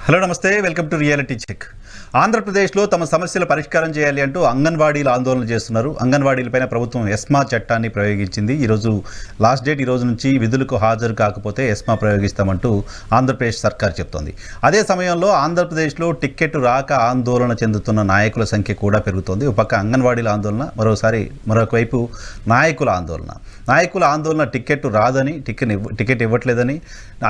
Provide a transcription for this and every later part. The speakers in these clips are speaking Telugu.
హలో నమస్తే, వెల్కమ్ టు రియాలిటీ చెక్. ఆంధ్రప్రదేశ్లో తమ సమస్యల పరిష్కారం చేయాలి అంటూ అంగన్వాడీలు ఆందోళన చేస్తున్నారు. అంగన్వాడీలపైన ప్రభుత్వం ఎస్మా చట్టాన్ని ప్రయోగించింది. ఈరోజు లాస్ట్ డేట్. ఈ రోజు నుంచి విధులకు హాజరు కాకపోతే ఎస్మా ప్రయోగిస్తామంటూ ఆంధ్రప్రదేశ్ సర్కార్ చెప్తోంది. అదే సమయంలో ఆంధ్రప్రదేశ్లో టిక్కెట్ రాక ఆందోళన చెందుతున్న నాయకుల సంఖ్య కూడా పెరుగుతోంది. ఒక పక్క అంగన్వాడీల ఆందోళన, మరొక వైపు నాయకుల ఆందోళన టిక్కెట్ రాదని, టికెట్ ఇవ్వట్లేదని,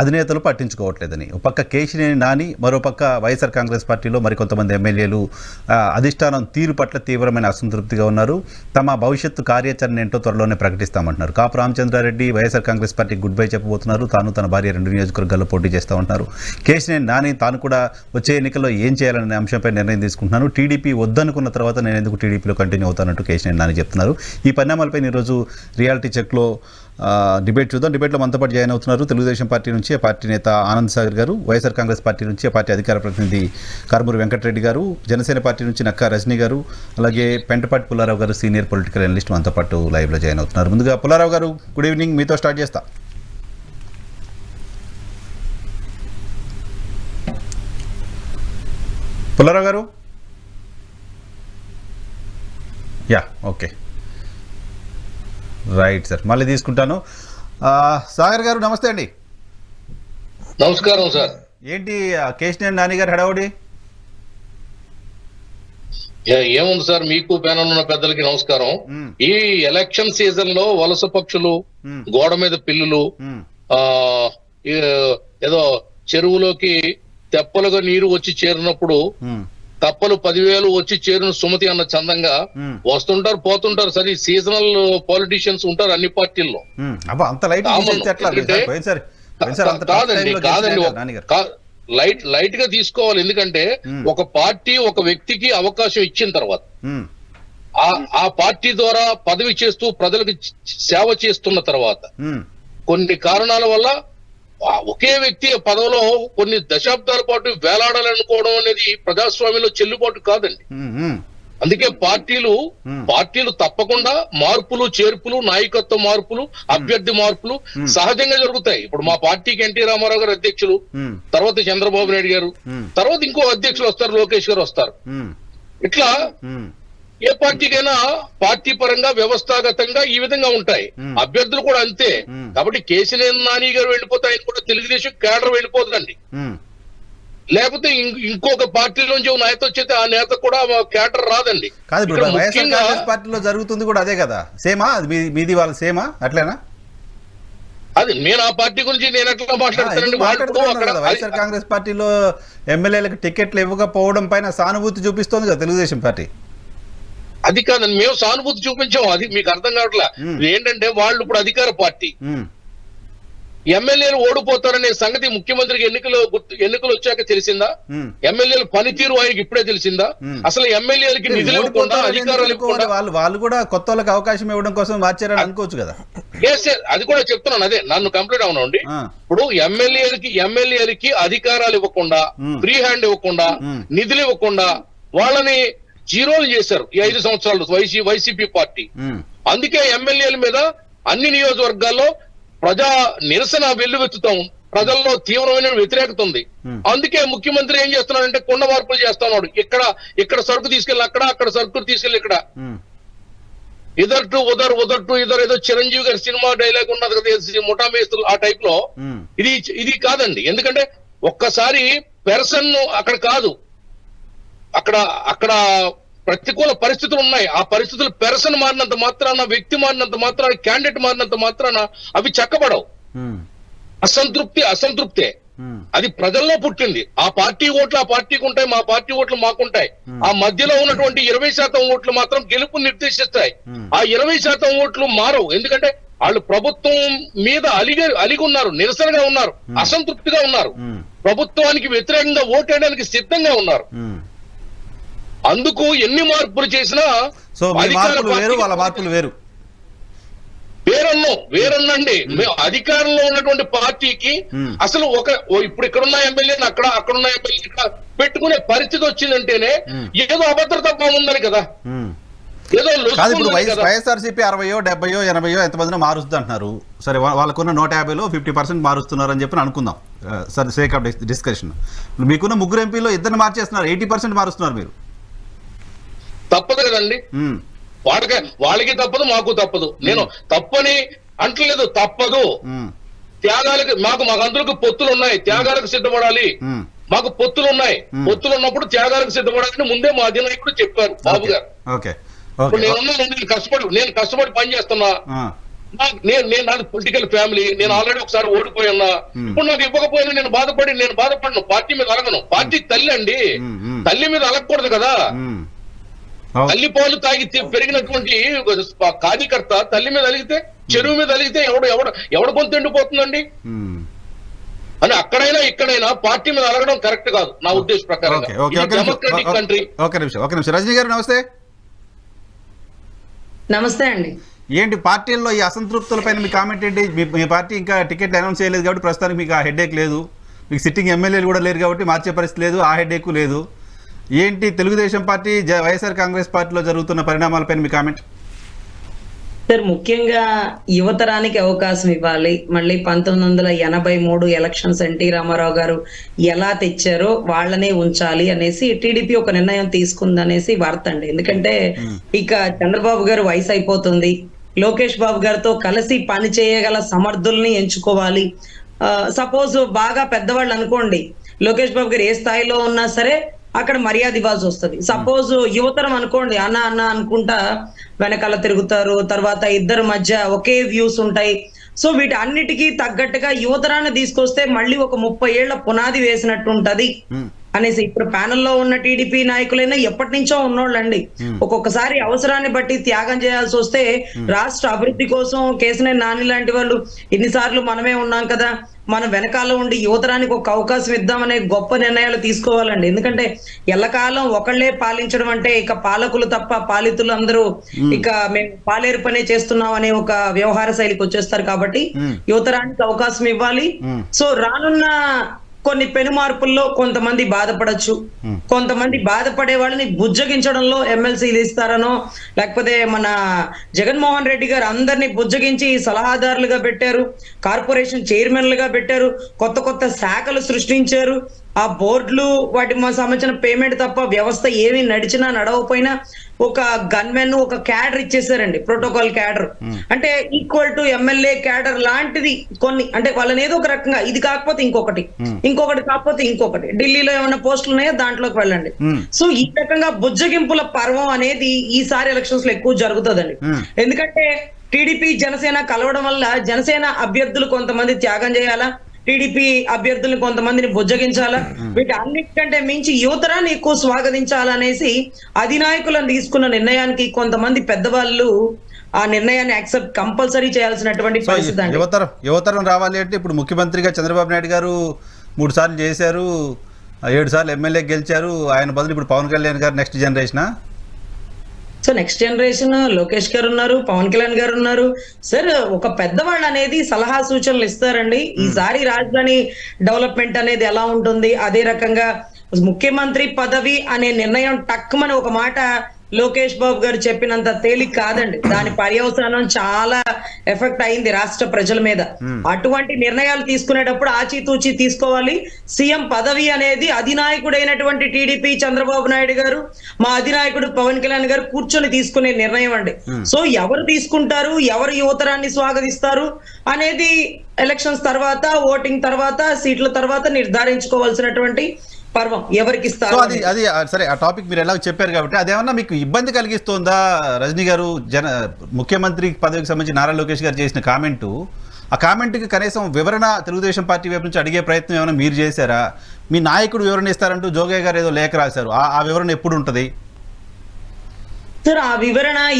అధినేతలు పట్టించుకోవట్లేదని. ఒక పక్క కేశినేని నాని, మరోపక్క వైఎస్ఆర్ కాంగ్రెస్ పార్టీలో మరికొంతమంది ఎమ్మెల్యేలు అధిష్టానం తీరు పట్ల తీవ్రమైన అసంతృప్తిగా ఉన్నారు. తమ భవిష్యత్తు కార్యాచరణ ఏంటో త్వరలోనే ప్రకటిస్తామంటున్నారు. కాపు రామచంద్రారెడ్డి వైఎస్ఆర్ కాంగ్రెస్ పార్టీకి గుడ్ బై చెప్పబోతున్నారు. తాను తన భార్య 2 నియోజకవర్గాల్లో పోటీ చేస్తామంటున్నారు. కేశినేని నాని తాను కూడా వచ్చే ఎన్నికల్లో ఏం చేయాలనే అంశంపై నిర్ణయం తీసుకుంటున్నాను. టీడీపీ వద్దనుకున్న తర్వాత నేను ఎందుకు టీడీపీలో కంటిన్యూ అవుతానంటూ కేశినేని నాని చెప్తున్నారు. ఈ పరిణామాలపై ఈరోజు రియాలిటీ చెక్లో డిబేట్ చూద్దాం. డిబేట్లో మనతో పాటు జాయిన్ అవుతున్నారు తెలుగుదేశం పార్టీ నుంచి ఆ పార్టీ నేత ఆనంద్ సాగర్ గారు, వైఎస్ఆర్ కాంగ్రెస్ పార్టీ నుంచి ఆ పార్టీ అధికార ప్రతినిధి కర్మూరి వెంకటరెడ్డి గారు, జనసేన పార్టీ నుంచి నక్కా రజనీ గారు, అలాగే పెంటపాటి పుల్లారావు గారు సీనియర్ పొలిటికల్ అనలిస్ట్ మనతో పాటు లైవ్లో జాయిన్ అవుతున్నారు. ముందుగా పుల్లారావు గారు, గుడ్ ఈవినింగ్. మీతో స్టార్ట్ చేస్తా. పుల్లారావు గారు, యా, ఓకే, రైట్ సార్, మళ్ళీ తీసుకుంటాను. సాగర్ గారు నమస్తే అండి. నమస్కారం సార్. ఏంటి కేశినేని నాని గారు హడావుడి? ఏముంది సార్, మీకు ప్యానల్ ఉన్న పెద్దలకి నమస్కారం. ఈ ఎలక్షన్ సీజన్ లో వలస పక్షులు, గోడ మీద పిల్లులు, ఏదో చెరువులోకి తెప్పలుగా నీరు వచ్చి చేరినప్పుడు తప్పలు 10,000 వచ్చి చేరిన సుమతి అన్న చందంగా వస్తుంటారు పోతుంటారు. సరే, సీజనల్ పాలిటీషియన్స్ ఉంటారు అన్ని పార్టీల్లో. లైట్ గా తీసుకోవాలి. ఎందుకంటే ఒక పార్టీ ఒక వ్యక్తికి అవకాశం ఇచ్చిన తర్వాత ఆ పార్టీ ద్వారా పదవి చేస్తూ ప్రజలకు సేవ చేస్తున్న తర్వాత కొన్ని కారణాల వల్ల ఒకే వ్యక్తి పదవిలో కొన్ని దశాబ్దాల పాటు వేలాడాలనుకోవడం అనేది ప్రజాస్వామ్యంలో చెల్లుబాటు కాదండి. అందుకే పార్టీలు తప్పకుండా మార్పులు, చేర్పులు, నాయకత్వ మార్పులు, అభ్యర్థి మార్పులు సహజంగా జరుగుతాయి. ఇప్పుడు మా పార్టీకి ఎన్టీ రామారావు గారు అధ్యక్షులు, తర్వాత చంద్రబాబు నాయుడు గారు, తర్వాత ఇంకో అధ్యక్షులు వస్తారు, లోకేష్ గారు వస్తారు. ఇట్లా ఏ పార్టీకైనా పార్టీ పరంగా వ్యవస్థాగతంగా ఈ విధంగా ఉంటాయి. అభ్యర్థులు కూడా అంతే. కాబట్టి కేశినేని నాని గారు వెళ్ళిపోతే ఆయన కూడా తెలుగుదేశం కేడర్ వెళ్ళిపోతుందండి. లేకపోతే ఇంకొక పార్టీలోంచి నేత వచ్చేస్తే ఆ నేత కూడా కేడర్ రాదండి. పార్టీలో జరుగుతుంది కూడా అదే కదా, సేమా? మీది వాళ్ళ సేమా అట్లేనా? అది నేను ఆ పార్టీ గురించి నేను ఎట్లా మాట్లాడతానండి. వైఎస్ఆర్ కాంగ్రెస్ పార్టీలో ఎమ్మెల్యేలకు టికెట్లు ఇవ్వకపోవడం పైన సానుభూతి చూపిస్తోంది కదా తెలుగుదేశం పార్టీ. అది కాదండి, మేము సానుభూతి చూపించాము. అది మీకు అర్థం కావట్లా. ఏంటంటే వాళ్ళు ఇప్పుడు అధికార పార్టీ, ఎమ్మెల్యేలు ఓడిపోతారనే సంగతి ముఖ్యమంత్రికి ఎన్నికలు వచ్చాక తెలిసిందా? ఎమ్మెల్యేల పనితీరు ఆయనకి ఇప్పుడే తెలిసిందా? అసలు ఎమ్మెల్యేలకి నిధులు ఇవ్వకుండా, అధికారులు వాళ్ళు కూడా కొత్త వాళ్ళకి అవకాశం ఇవ్వడం కోసం మార్చారని అనుకోవచ్చు కదా. అది కూడా చెప్తున్నాను. అదే నన్ను కంప్లీట్ అవునండి. ఇప్పుడు ఎమ్మెల్యేలకి అధికారాలు ఇవ్వకుండా, ఫ్రీ హ్యాండ్ ఇవ్వకుండా, నిధులు ఇవ్వకుండా వాళ్ళని జీరోలు చేశారు ఈ 5 సంవత్సరాలు వైసీపీ పార్టీ. అందుకే ఎమ్మెల్యేల మీద అన్ని నియోజకవర్గాల్లో ప్రజా నిరసన వెల్లువెత్తుతాం. ప్రజల్లో తీవ్రమైన వ్యతిరేకత ఉంది. అందుకే ముఖ్యమంత్రి ఏం చేస్తున్నాడంటే కొండ మార్పులు చేస్తున్నాడు. ఇక్కడ సరుకు తీసుకెళ్ళి అక్కడ సరుకు తీసుకెళ్ళి ఇక్కడ. ఇదర్ టు ఇదర్ ఏదో చిరంజీవి గారి సినిమా డైలాగ్ ఉన్నది కదా, ముఠా మేస్తులు ఆ టైప్ లో. ఇది కాదండి. ఎందుకంటే ఒక్కసారి పెర్సన్ అక్కడ కాదు, అక్కడ ప్రతికూల పరిస్థితులు ఉన్నాయి. ఆ పరిస్థితులు పెర్సన్ మారినంత మాత్రాన, వ్యక్తి మారినంత మాత్రాన, క్యాండిడేట్ మారినంత మాత్రాన అవి చక్కబడవు. అసంతృప్తే అది ప్రజల్లో పుట్టింది. ఆ పార్టీ ఓట్లు ఆ పార్టీకి ఉంటాయి, మా పార్టీ ఓట్లు మాకుంటాయి. ఆ మధ్యలో ఉన్నటువంటి 20% ఓట్లు మాత్రం గెలుపు నిర్దేశిస్తాయి. ఆ 20% ఓట్లు మారవు. ఎందుకంటే వాళ్ళు ప్రభుత్వం మీద అలిగి ఉన్నారు, నిరసనగా ఉన్నారు, అసంతృప్తిగా ఉన్నారు, ప్రభుత్వానికి వ్యతిరేకంగా ఓటేయడానికి సిద్ధంగా ఉన్నారు. అందుకు ఎన్ని మార్పులు చేసినా వేరన్నండి. అధికారంలో ఉన్నటువంటి పార్టీకి అసలు ఇప్పుడు ఇక్కడున్న ఎమ్మెల్యేని అక్కడున్న ఎమ్మెల్యే పెట్టుకునే పరిస్థితి వచ్చిందంటేనే ఏదో అభద్రత బాగుందని కదా. ఏదో కాదు ఇప్పుడు లొసుగుందని కదా. వైఎస్ఆర్సీపీ 60, 70, 80 ఎంతమందినో మారుస్తుంది అంటున్నారు. సరే వాళ్ళకున్న 150లో 50% మారుస్తున్నారు అని చెప్పి అనుకుందాం, సరే సేక్ ఆఫ్ డిస్కషన్. మీకున్న ముగ్గురు ఎంపీలో ఇద్దరిని మార్చేస్తున్నారు, 80% మారుస్తున్నారు మీరు. తప్పదు కదండి, వాళ్ళకి తప్పదు, మాకు తప్పదు. నేను తప్పని అంటలేదు, తప్పదు. త్యాగాలకి మాకు అందరికి పొత్తులు ఉన్నాయి, త్యాగాలకు సిద్ధపడాలి. మాకు పొత్తులు ఉన్నాయి, పొత్తులు ఉన్నప్పుడు త్యాగాలకు సిద్ధపడాలని ముందే మా అధినాయకుడు చెప్పారు బాబు గారు. నేను కష్టపడి పని చేస్తున్నా. నేను నాది పొలిటికల్ ఫ్యామిలీ, నేను ఆల్రెడీ ఒకసారి ఓడిపోయినా. ఇప్పుడు నాకు ఇవ్వకపోయినా నేను బాధపడను. పార్టీ మీద అలగను. పార్టీ తల్లి అండి, తల్లి మీద అలగకూడదు కదా. తల్లి పాలు తాగి పెరిగినటువంటి కార్యకర్త తల్లి మీద అలిగితే, చెరువు మీద అలిగితే ఎవడ గొంతు ఎండిపోతుందండి అని అక్కడైనా ఇక్కడైనా పార్టీ మీద అలగడం కరెక్ట్ కాదు నా ఉద్దేశ ప్రకారం. Democratic country. ఒక నిమిషం రజనీ గారు నమస్తే. నమస్తే అండి. ఏంటి పార్టీల్లో ఈ అసంతృప్తులపైన మీ కామెంట్ ఏంటి? మీ పార్టీ ఇంకా టికెట్ అనౌన్స్ చేయలేదు కాబట్టి ప్రస్తుతానికి మీకు ఆ హెడేక్ లేదు, మీకు సిట్టింగ్ ఎమ్మెల్యేలు కూడా లేరు కాబట్టి మార్చే పరిస్థితి లేదు, ఆ హెడేక్ లేదు. ఏంటి తెలుగుదేశం పార్టీ వైఎస్ఆర్ కాంగ్రెస్ పార్టీలో జరుగుతున్న పరిణామాలపైన మీ కామెంట్? సార్, ముఖ్యంగా యువతరానికి అవకాశం ఇవ్వాలి. మళ్ళీ 1983 ఎలక్షన్స్ ఎన్టీ రామారావు గారు ఎలా తెచ్చారో వాళ్ళనే ఉంచాలి అనేసి టీడీపీ ఒక నిర్ణయం తీసుకుందనేసి వార్త అండి. ఎందుకంటే ఇక చంద్రబాబు గారు వయసు అయిపోతుంది, లోకేష్ బాబు గారితో కలిసి పని చేయగల సమర్థుల్ని ఎంచుకోవాలి. సపోజ్ బాగా పెద్దవాళ్ళు అనుకోండి, లోకేష్ బాబు గారు ఏ స్థాయిలో ఉన్నా సరే అక్కడ మర్యాద ఇవ్వాల్సి వస్తుంది. సపోజ్ యువతరం అనుకోండి, అన్న అనుకుంటా వెనకాల తిరుగుతారు, తర్వాత ఇద్దరి మధ్య ఒకే వ్యూస్ ఉంటాయి. సో వీటి అన్నిటికీ తగ్గట్టుగా యువతరాన్ని తీసుకొస్తే మళ్ళీ ఒక 30 ఏళ్ల పునాది వేసినట్టు ఉంటది అనేసి ఇప్పుడు ప్యానెల్లో ఉన్న టీడీపీ నాయకులైనా ఎప్పటి నుంచో ఉన్నోళ్ళండి. ఒక్కొక్కసారి అవసరాన్ని బట్టి త్యాగం చేయాల్సి వస్తే రాష్ట్ర అభివృద్ధి కోసం కేసినేని నాని లాంటి వాళ్ళు ఇన్నిసార్లు మనమే ఉన్నాం కదా, మనం వెనకాల ఉండి యువతరానికి ఒక అవకాశం ఇద్దామనే గొప్ప నిర్ణయాలు తీసుకోవాలండి. ఎందుకంటే ఎల్లకాలం ఒకళ్లే పాలించడం అంటే ఇక పాలకులు తప్ప పాలితులు అందరూ ఇక మేము పాలేరు పనే చేస్తున్నాం అనే ఒక వ్యవహార శైలికి వచ్చేస్తారు. కాబట్టి యువతరానికి అవకాశం ఇవ్వాలి. సో రానున్న కొన్ని పెను మార్పుల్లో కొంతమంది బాధపడచ్చు, కొంతమంది బాధపడే వాళ్ళని బుజ్జగించడంలో ఎమ్మెల్సీలు ఇస్తారనో, లేకపోతే మన జగన్మోహన్ రెడ్డి గారు అందరినీ బుజ్జగించి సలహాదారులుగా పెట్టారు, కార్పొరేషన్ చైర్మన్లుగా పెట్టారు, కొత్త శాఖలు సృష్టించారు. ఆ బోర్డులు వాటి సంబంధించిన పేమెంట్ తప్ప వ్యవస్థ ఏమి నడిచినా నడవపోయినా ఒక గన్మెన్ ఒక క్యాడర్ ఇచ్చేసారండి, ప్రోటోకాల్ క్యాడర్. అంటే ఈక్వల్ టు ఎమ్మెల్యే క్యాడర్ లాంటిది కొన్ని. అంటే వాళ్ళని ఏదో ఒక రకంగా ఇది కాకపోతే ఇంకొకటి కాకపోతే ఇంకొకటి, ఢిల్లీలో ఏమైనా పోస్టులు ఉన్నాయో దాంట్లోకి వెళ్ళండి. సో ఈ రకంగా బుజ్జగింపుల పర్వం అనేది ఈసారి ఎలక్షన్స్ లో ఎక్కువ జరుగుతుందండి. ఎందుకంటే టీడీపీ జనసేన కలవడం వల్ల జనసేన అభ్యర్థులు కొంతమంది త్యాగం చేయాలా, టీడీపీ అభ్యర్థుల్ని కొంతమందిని బుజ్జగించాలా, వీటి అన్నిటికంటే మించి యువతరాన్ని ఎక్కువ స్వాగతించాలనేసి అధినాయకులను తీసుకున్న నిర్ణయానికి కొంతమంది పెద్దవాళ్ళు ఆ నిర్ణయాన్ని యాక్సెప్ట్ కంపల్సరీ చేయాల్సినటువంటి పరిస్థితి. యువతరం రావాలి అంటే ఇప్పుడు ముఖ్యమంత్రిగా చంద్రబాబు నాయుడు గారు 3 సార్లు చేశారు, 7 సార్లు ఎమ్మెల్యే గెలిచారు. ఆయన బదులు ఇప్పుడు పవన్ కళ్యాణ్ గారు నెక్స్ట్ జనరేషనా? So next generation Lokesh garu ఉన్నారు, పవన్ కళ్యాణ్ గారు ఉన్నారు. సార్ ఒక పెద్దవాళ్ళు అనేది సలహా సూచనలు ఇస్తారండి. ఈసారి రాజధాని డెవలప్మెంట్ అనేది ఎలా ఉంటుంది, అదే రకంగా ముఖ్యమంత్రి పదవి అనే నిర్ణయం టక్కుమని ఒక మాట లోకేష్ బాబు గారు చెప్పినంత తేలిక కాదండి. దాని పర్యవసానం చాలా ఎఫెక్ట్ అయింది రాష్ట్ర ప్రజల మీద. అటువంటి నిర్ణయాలు తీసుకునేటప్పుడు ఆచితూచి తీసుకోవాలి. సీఎం పదవి అనేది అధినాయకుడైనటువంటి టీడీపీ చంద్రబాబు నాయుడు గారు, మా అధినాయకుడు పవన్ కళ్యాణ్ గారు కూర్చొని తీసుకునే నిర్ణయం అండి. సో ఎవరు తీసుకుంటారు, ఎవరు యువతరాన్ని స్వాగతిస్తారు అనేది ఎలక్షన్స్ తర్వాత, ఓటింగ్ తర్వాత, సీట్ల తర్వాత నిర్ధారించుకోవాల్సినటువంటి పర్వం. ఎవరికి ఇస్తారు అది సరే. ఆ టాపిక్ మీరు ఎలా చెప్పారు కాబట్టి అదేమన్నా మీకు ఇబ్బంది కలిగిస్తుందా? రజనీ గారు ముఖ్యమంత్రి పదవికి సంబంధించి నారా లోకేష్ గారు చేసిన కామెంటు, ఆ కామెంట్కి కనీసం వివరణ తెలుగుదేశం పార్టీ వైపు నుంచి అడిగే ప్రయత్నం ఏమైనా మీరు చేశారా? మీ నాయకుడు వివరణ ఇస్తారంటూ జోగయ్య గారు ఏదో లేఖ రాశారు, ఆ వివరణ ఎప్పుడు ఉంటుంది సార్?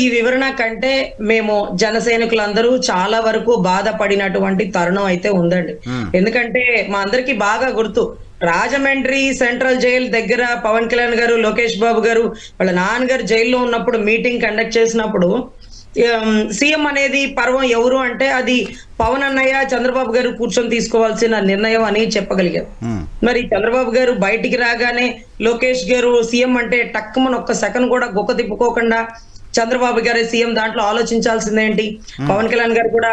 ఈ వివరణ కంటే మేము జన సైనికులందరూ చాలా వరకు బాధపడినటువంటి తరుణం అయితే ఉందండి. ఎందుకంటే మా అందరికి బాగా గుర్తు, రాజమండ్రి సెంట్రల్ జైలు దగ్గర పవన్ కళ్యాణ్ గారు, లోకేష్ బాబు గారు వాళ్ళ నాన్నగారు జైల్లో ఉన్నప్పుడు మీటింగ్ కండక్ట్ చేసినప్పుడు సీఎం అనేది పర్వం ఎవరు అంటే అది పవన్ అన్నయ్య, చంద్రబాబు గారు కూర్చొని తీసుకోవాల్సిన నిర్ణయం అని చెప్పగలిగారు. మరి చంద్రబాబు గారు బయటికి రాగానే లోకేష్ గారు సీఎం అంటే టక్కుమని ఒక్క సెకండ్ కూడా గుక్క తిప్పుకోకుండా చంద్రబాబు గారు సీఎం దాంట్లో ఆలోచించాల్సిందేంటి? పవన్ కళ్యాణ్ గారు కూడా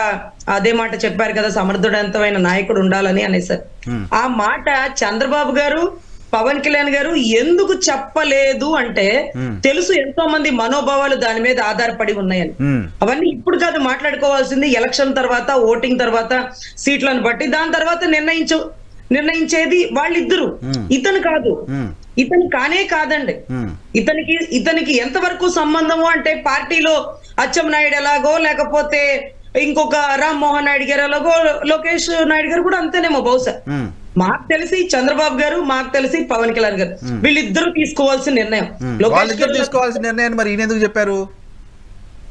అదే మాట చెప్పారు కదా, సమర్థవంతమైన నాయకుడు ఉండాలని అనేసారు. ఆ మాట చంద్రబాబు గారు పవన్ కళ్యాణ్ గారు ఎందుకు చెప్పలేదు అంటే తెలుసు ఎంతో మంది మనోభావాలు దాని మీద ఆధారపడి ఉన్నాయని. అవన్నీ ఇప్పుడు కాదు మాట్లాడుకోవాల్సింది, ఎలక్షన్ తర్వాత, ఓటింగ్ తర్వాత, సీట్లను బట్టి, దాని తర్వాత నిర్ణయించేది వాళ్ళిద్దరు, ఇతను కాదు. ఇతను కాదండి. ఇతనికి ఎంతవరకు సంబంధము అంటే పార్టీలో అచ్చెన్నాయుడు ఎలాగో, లేకపోతే ఇంకొక రామ్మోహన్ నాయుడు గారు ఎలాగో, లోకేష్ నాయుడు గారు కూడా అంతేనేమో బహుశా. మాకు తెలిసి చంద్రబాబు గారు, మాకు తెలిసి పవన్ కళ్యాణ్ గారు, వీళ్ళిద్దరూ తీసుకోవాల్సిన నిర్ణయం. తీసుకోవాల్సిన నిర్ణయం మరి ఈయన ఎందుకు చెప్పారు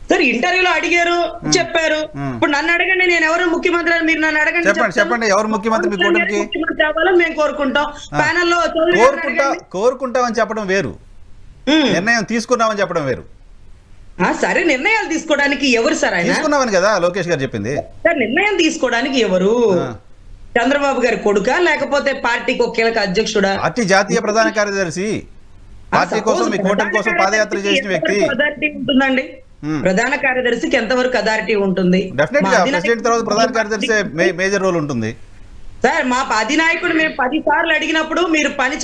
సార్? ఇంటర్వ్యూలో అడిగారు, చెప్పారు. ఇప్పుడు నన్ను అడగండి, నేను ఎవరు ముఖ్యమంత్రి అని మీరు నన్ను అడగండి, చెప్పండి ఎవరు ముఖ్యమంత్రి ముఖ్యమంత్రి అవ్వాలో మేము కోరుకుంటాం. ప్యానెల్లో కోరుకుంటామని చెప్పడం వేరు, నిర్ణయం తీసుకున్నామని చెప్పడం వేరు. సరే, నిర్ణయాలు తీసుకోవడానికి ఎవరు సార్? ఆయన తీసుకున్నామని కదా లోకేష్ గారు చెప్పింది. సార్, నిర్ణయం తీసుకోవడానికి ఎవరు? చంద్రబాబు గారి కొడుకా, లేకపోతే పార్టీకి ఒక కీలక అధ్యక్షుడా? పార్టీ జాతీయ ప్రధాన కార్యదర్శి, పార్టీ కోసం, మీ కూటమి కోసం పాదయాత్ర చేసిన వ్యక్తి. అథారిటీ ఉంటుందండి ప్రధాన కార్యదర్శికి, ఎంతవరకు అథారిటీ ఉంటుంది? డెఫినెట్ గా ప్రెసిడెంట్ తర్వాత ప్రధాన కార్యదర్శి మేజర్ రోల్ ఉంటుంది సార్. మా అధినాయకుడు మేము 10 సార్లు అడిగినప్పుడు మీరు పని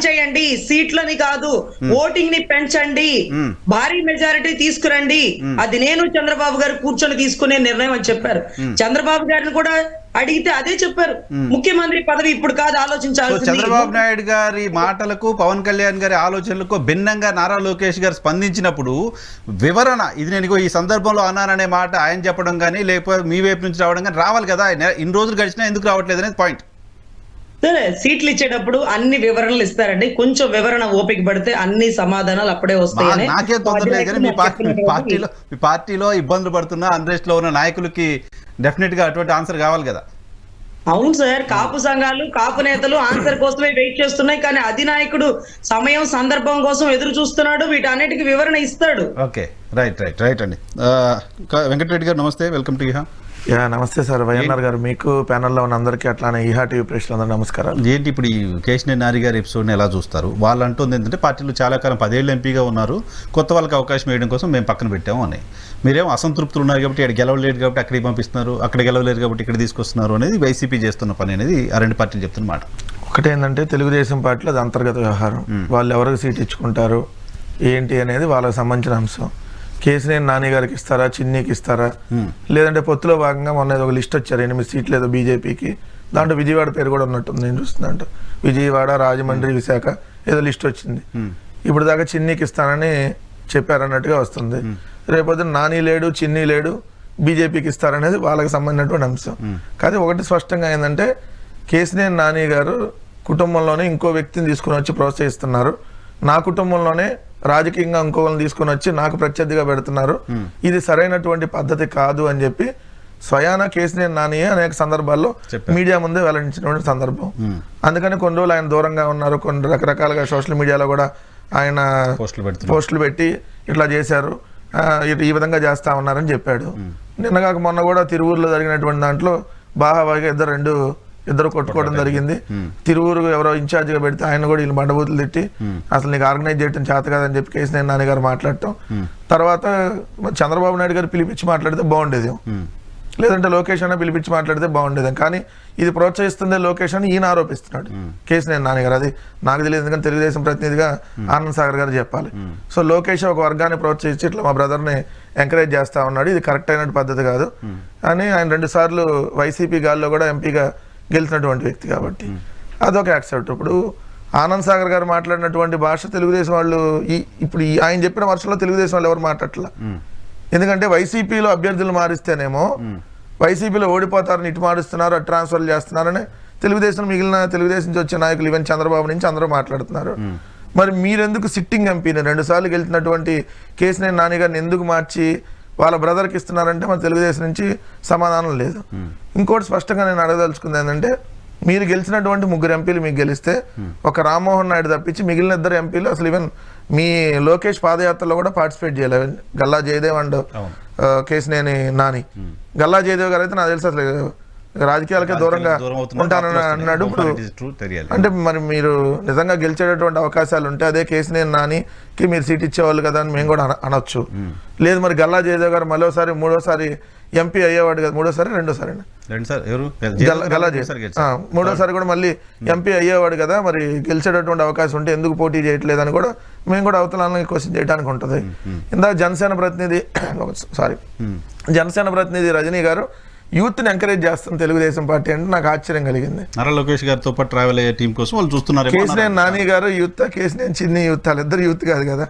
చేయండి, సీట్లని కాదు, ఓటింగ్ ని పెంచండి, భారీ మెజారిటీ తీసుకురండి, అది నేను చంద్రబాబు గారు కూర్చొని తీసుకునే నిర్ణయం అని చెప్పారు. చంద్రబాబు గారిని కూడా అడిగితే అదే చెప్పారు, ముఖ్యమంత్రి పదవి ఇప్పుడు కాదు ఆలోచించాల్సింది. చంద్రబాబు నాయుడు గారి మాటలకు, పవన్ కళ్యాణ్ గారి ఆలోచనలకు భిన్నంగా నారా లోకేష్ గారు స్పందించినప్పుడు వివరణ, ఇది నేను ఈ సందర్భంలో అన్నాననే మాట ఆయన చెప్పడం కానీ, లేకపోతే మీ వైపు నుంచి రావడం కానీ రావాలి కదా. ఇన్ని రోజులు గడిచినా ఎందుకు రావట్లేదు అనేది పాయింట్. సరే, సీట్లు ఇచ్చేటప్పుడు అన్ని వివరణలు ఇస్తారండి, కొంచెం వివరణ ఓపిక పడితే అన్ని సమాధానాలు అప్పుడే వస్తాయని. నాకేం తొందర లేదు కానీ మీ పార్టీలో ఇబ్బందులు పడుతున్న, అన్రెస్ట్ లో ఉన్న నాయకులకి డెఫినెట్ గా అటువంటి ఆన్సర్ కావాలి కదా. అవును సార్, కాపు సంఘాలు, కాపు నేతలు ఆన్సర్ కోసమే వెయిట్ చేస్తున్నాయి, కానీ అధినాయకుడు సమయం, సందర్భం కోసం ఎదురు చూస్తున్నాడు, వీటన్నిటికీ వివరణ ఇస్తాడు. ఓకే, రైట్ అండి. వెంకటరెడ్డి గారు నమస్తే, వెల్కమ్ టు ఈహా. నమస్తే సార్. వైఎన్ఆర్ గారు, మీకు ప్యానల్లో ఉన్న అందరికీ, అట్లానే ఈహా టీవీ ప్రేక్షకులందరూ నమస్కారం. ఏంటి ఇప్పుడు ఈ కేశినేని నాని గారి ఎపిసోడ్ని ఎలా చూస్తారు? వాళ్ళు అంటుంది ఏంటంటే పార్టీలో చాలా కాలం 10 ఏళ్ళు ఎంపీగా ఉన్నారు, కొత్త వాళ్ళకి అవకాశం వేయడం కోసం మేము పక్కన పెట్టాము అని. మీరేమో అసంతృప్తులు ఉన్నారు కాబట్టి ఇక్కడ గెలవలేరు కాబట్టి అక్కడికి పంపిస్తున్నారు, అక్కడ గెలవలేరు కాబట్టి ఇక్కడ తీసుకొస్తున్నారు అనేది వైసీపీ చేస్తున్న పని అనేది ఆ రెండు పార్టీలు చెప్తున్న మాట. ఒకటేంటంటే తెలుగుదేశం పార్టీలో అది అంతర్గత వ్యవహారం, వాళ్ళు ఎవరికి సీట్ ఇచ్చుకుంటారు ఏంటి అనేది వాళ్ళకి సంబంధించిన అంశం. కేశినేని నాని గారికి ఇస్తారా, చిన్నీకి ఇస్తారా, లేదంటే పొత్తులో భాగంగా మొన్న ఒక లిస్ట్ వచ్చారు 8 సీట్లు ఏదో బీజేపీకి, దాంట్లో విజయవాడ పేరు కూడా ఉన్నట్టుంది నేను చూస్తున్నట్టు. విజయవాడ, రాజమండ్రి, విశాఖ ఏదో లిస్ట్ వచ్చింది. ఇప్పుడు దాకా చిన్నీకి ఇస్తానని చెప్పారన్నట్టుగా వస్తుంది. రేపొద్దున నాని లేడు, చిన్ని లేడు, బీజేపీకి ఇస్తారనేది వాళ్ళకి సంబంధించినటువంటి అంశం. కానీ ఒకటి స్పష్టంగా ఏంటంటే కేశినేని నాని గారు కుటుంబంలోనే ఇంకో వ్యక్తిని తీసుకుని వచ్చి ప్రోత్సహిస్తున్నారు, నా కుటుంబంలోనే రాజకీయంగా ఇంకోళ్ళని తీసుకుని వచ్చి నాకు ప్రత్యర్థిగా పెడుతున్నారు, ఇది సరైనటువంటి పద్ధతి కాదు అని చెప్పి స్వయాన కేశినేని నానియే అనేక సందర్భాల్లో మీడియా ముందే వెల్లడించినటువంటి సందర్భం. అందుకని కొన్ని రోజులు ఆయన దూరంగా ఉన్నారు, కొన్ని రకరకాలుగా సోషల్ మీడియాలో కూడా ఆయన పోస్టులు పెట్టి ఇట్లా చేశారు, ఈ విధంగా చేస్తా ఉన్నారని చెప్పాడు. నిన్నగాక మొన్న కూడా తిరువూరులో జరిగినటువంటి దాంట్లో బాహాబాగా ఇద్దరు కొట్టుకోవడం జరిగింది. తిరువూరు ఎవరో ఇన్ఛార్జిగా పెడితే ఆయన కూడా వీళ్ళు బండబూతులు తిట్టి అసలు నీకు ఆర్గనైజ్ చేయడం చేత కాదని చెప్పి కేశినేని నాని గారు మాట్లాడటం. తర్వాత చంద్రబాబు నాయుడు గారు పిలిపించి మాట్లాడితే బాగుండేది, లేదంటే లోకేష్ అన్న పిలిపించి మాట్లాడితే బాగుండేది. కానీ ఇది ప్రోత్సహిస్తుందే లోకేష్ అని ఈయన ఆరోపిస్తున్నాడు కేశినేని నాని గారు. అది నాకు తెలియదు, ఎందుకంటే తెలుగుదేశం ప్రతినిధిగా ఆనంద్ సాగర్ గారు చెప్పాలి. సో లోకేష్ ఒక వర్గాన్ని ప్రోత్సహించి ఇట్లా మా బ్రదర్ని ఎంకరేజ్ చేస్తా ఉన్నాడు, ఇది కరెక్ట్ అయిన పద్ధతి కాదు అని ఆయన 2 సార్లు వైసీపీ గాల్లో కూడా ఎంపీగా గెలిచినటువంటి వ్యక్తి కాబట్టి అదొక యాక్సెప్ట్. ఇప్పుడు ఆనంద్ సాగర్ గారు మాట్లాడినటువంటి భాష తెలుగుదేశం వాళ్ళు ఇప్పుడు ఆయన చెప్పిన వర్షంలో తెలుగుదేశం వాళ్ళు ఎవరు మాట్లాడట్లా. ఎందుకంటే వైసీపీలో అభ్యర్థులు మారిస్తేనేమో వైసీపీలో ఓడిపోతారని ఇటు మారుస్తున్నారు, అటు ట్రాన్స్ఫర్లు చేస్తున్నారని మిగిలిన తెలుగుదేశం నుంచి వచ్చే నాయకులు ఈవెన్ చంద్రబాబు నుంచి అందరూ మాట్లాడుతున్నారు. మరి మీరెందుకు సిట్టింగ్ ఎంపీని 2 సార్లు గెలిచినటువంటి కేశినేని నాని గారిని ఎందుకు మార్చి వాళ్ళ బ్రదర్కి ఇస్తున్నారంటే మన తెలుగుదేశం నుంచి సమాధానం లేదు. ఇంకోటి స్పష్టంగా నేను అడగదలుచుకుంది ఏంటంటే, మీరు గెలిచినటువంటి 3 ఎంపీలు మీకు గెలిస్తే ఒక రామ్మోహన్ నాయుడు తప్పించి మిగిలిన 2 ఎంపీలు అసలు ఈవెన్ మీ లోకేష్ పాదయాత్రలో కూడా పార్టిసిపేట్ చేయలేదు. గల్లా జయదేవ్ అండ్ కేశినేని నాని. గల్లా జయదేవ్ గారు అయితే నాకు తెలుసు అసలు రాజకీయాలకే దూరంగా ఉంటానని అన్నాడు. ఇప్పుడు అంటే మరి మీరు నిజంగా గెలిచేటటువంటి అవకాశాలు ఉంటే అదే కేసినేని నానికి మీరు సీట్ ఇచ్చేవాళ్ళు కదా అని మేము కూడా అనొచ్చు. లేదు మరి గల్లా జయదేవ్ గారు మరోసారి మూడోసారి ఎంపీ అయ్యేవాడు కదా, రెండోసారి గల్లా మూడోసారి కూడా మళ్ళీ ఎంపీ అయ్యేవాడు కదా, మరి గెలిచేటటువంటి అవకాశం ఉంటే ఎందుకు పోటీ చేయట్లేదని కూడా మేము కూడా అవతలాన్ని క్వశ్చన్ చేయడానికి ఉంటుంది. ఇందాక జనసేన ప్రతినిధి రజనీ గారు యూత్ని ఎంకరేజ్ చేస్తాం తెలుగుదేశం పార్టీ అంటే నాకు ఆశ్చర్యం కలిగింది. నారా లోకేష్ గారితో పాటు ట్రావెల్ అయ్యే టీం కోసం వాళ్ళు చూస్తున్నారు. కేసినేని నాని గారు యూత్, కేసినేని చిన్ని యూత్, వాళ్ళిద్దరు యూత్ కాదు కదా,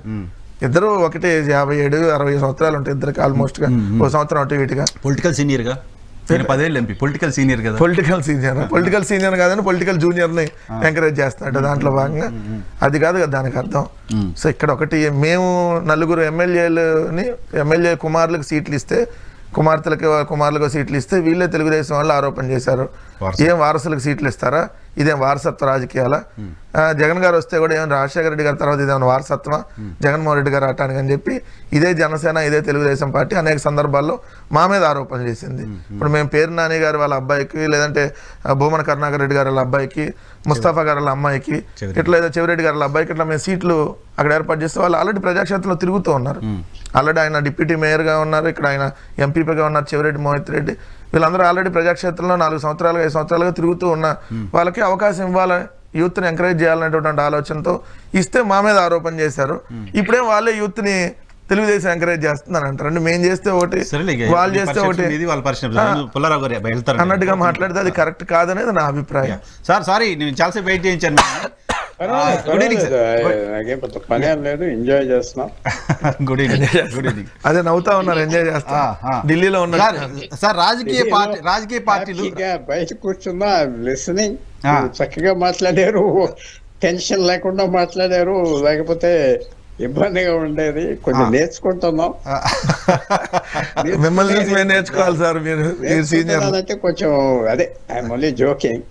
ఇద్దరు ఒకటే 57-60 సంవత్సరాలు ఉంటాయి ఇద్దరికి ఆల్మోస్ట్ గా, ఒక సంవత్సరం అటు ఇటుగా. పొలిటికల్ సీనియర్ గా 10 ఏళ్ళు ఎంపీ, పొలిటికల్ సీనియర్ కదా. పొలిటికల్ సీనియర్ కాదని పొలిటికల్ జూనియర్ ని ఎంకరేజ్ చేస్తున్నాడు దాంట్లో భాగంగా. అది కాదు కదా దానికి అర్థం. సో ఇక్కడ ఒకటి, మేము నలుగురు ఎమ్మెల్యే కుమారులకు సీట్లు ఇస్తే, కుమారులకు సీట్లు ఇస్తే వీళ్ళే తెలుగుదేశం వాళ్ళు ఆరోపణ చేశారు. ఏం వారసులకు సీట్లు ఇస్తారా, ఇదేం వారసత్వ రాజకీయాలా? జగన్ గారు వస్తే కూడా ఏమైనా రాజశేఖర రెడ్డి గారి తర్వాత ఇదేమైనా వారసత్వమా జగన్మోహన్ రెడ్డి గారు ఆటానికి అని చెప్పి ఇదే జనసేన, ఇదే తెలుగుదేశం పార్టీ అనేక సందర్భాల్లో మా మీద ఆరోపణలు చేసింది. ఇప్పుడు మేము పేరు నాని గారు వాళ్ళ అబ్బాయికి, లేదంటే భూమన కరుణాకర్ రెడ్డి గారి వాళ్ళ అబ్బాయికి, ముస్తాఫా గారి వాళ్ళ అమ్మాయికి, ఇట్లా ఏదో చెవిరెడ్డి గారి వాళ్ళ అబ్బాయికి ఇట్లా మేము సీట్లు అక్కడ ఏర్పాటు చేస్తే వాళ్ళు ఆల్రెడీ ప్రజాక్షేత్రంలో తిరుగుతూ ఉన్నారు. ఆల్రెడీ ఆయన డిప్యూటీ మేయర్గా ఉన్నారు, ఇక్కడ ఆయన ఎంపీపీగా ఉన్నారు చెవిరెడ్డి మోహిత్ రెడ్డి. వీళ్ళందరూ ఆల్రెడీ ప్రజాక్షేత్రంలో 4 సంవత్సరాలుగా 5 సంవత్సరాలుగా తిరుగుతూ ఉన్న వాళ్ళకి అవకాశం ఇవ్వాలి, యూత్ని ఎంకరేజ్ చేయాలనేటువంటి ఆలోచనతో ఇస్తే మా మీద ఆరోపణ చేశారు. ఇప్పుడేం వాళ్ళే యూత్ని తెలుగుదేశం ఎంకరేజ్ చేస్తుందని అంటారు. అంటే మేము చేస్తే ఒకటి, వాళ్ళు చేస్తే ఒకటి అన్నట్టుగా మాట్లాడితే అది కరెక్ట్ కాదనేది నా అభిప్రాయం. సారీ నేను చాలాసేపు వెయిట్ చేయించాను. పని లేదు, ఎంజాయ్ చేస్తున్నాం. Good evening. అదే నవ్వుతా ఉన్నారు, ఎంజాయ్ చేస్తా. ఢిల్లీలో ఉన్నారు సార్. రాజకీయ పార్టీలు బయట కూర్చున్నా లిసనింగ్, చక్కగా మాట్లాడారు, టెన్షన్ లేకుండా మాట్లాడారు, లేకపోతే ఇబ్బందిగా ఉండేది. కొంచెం నేర్చుకుంటున్నాం. మిమ్మల్ని నేర్చుకోవాలి సార్. మీరు అంటే కొంచెం అదే I'm only joking.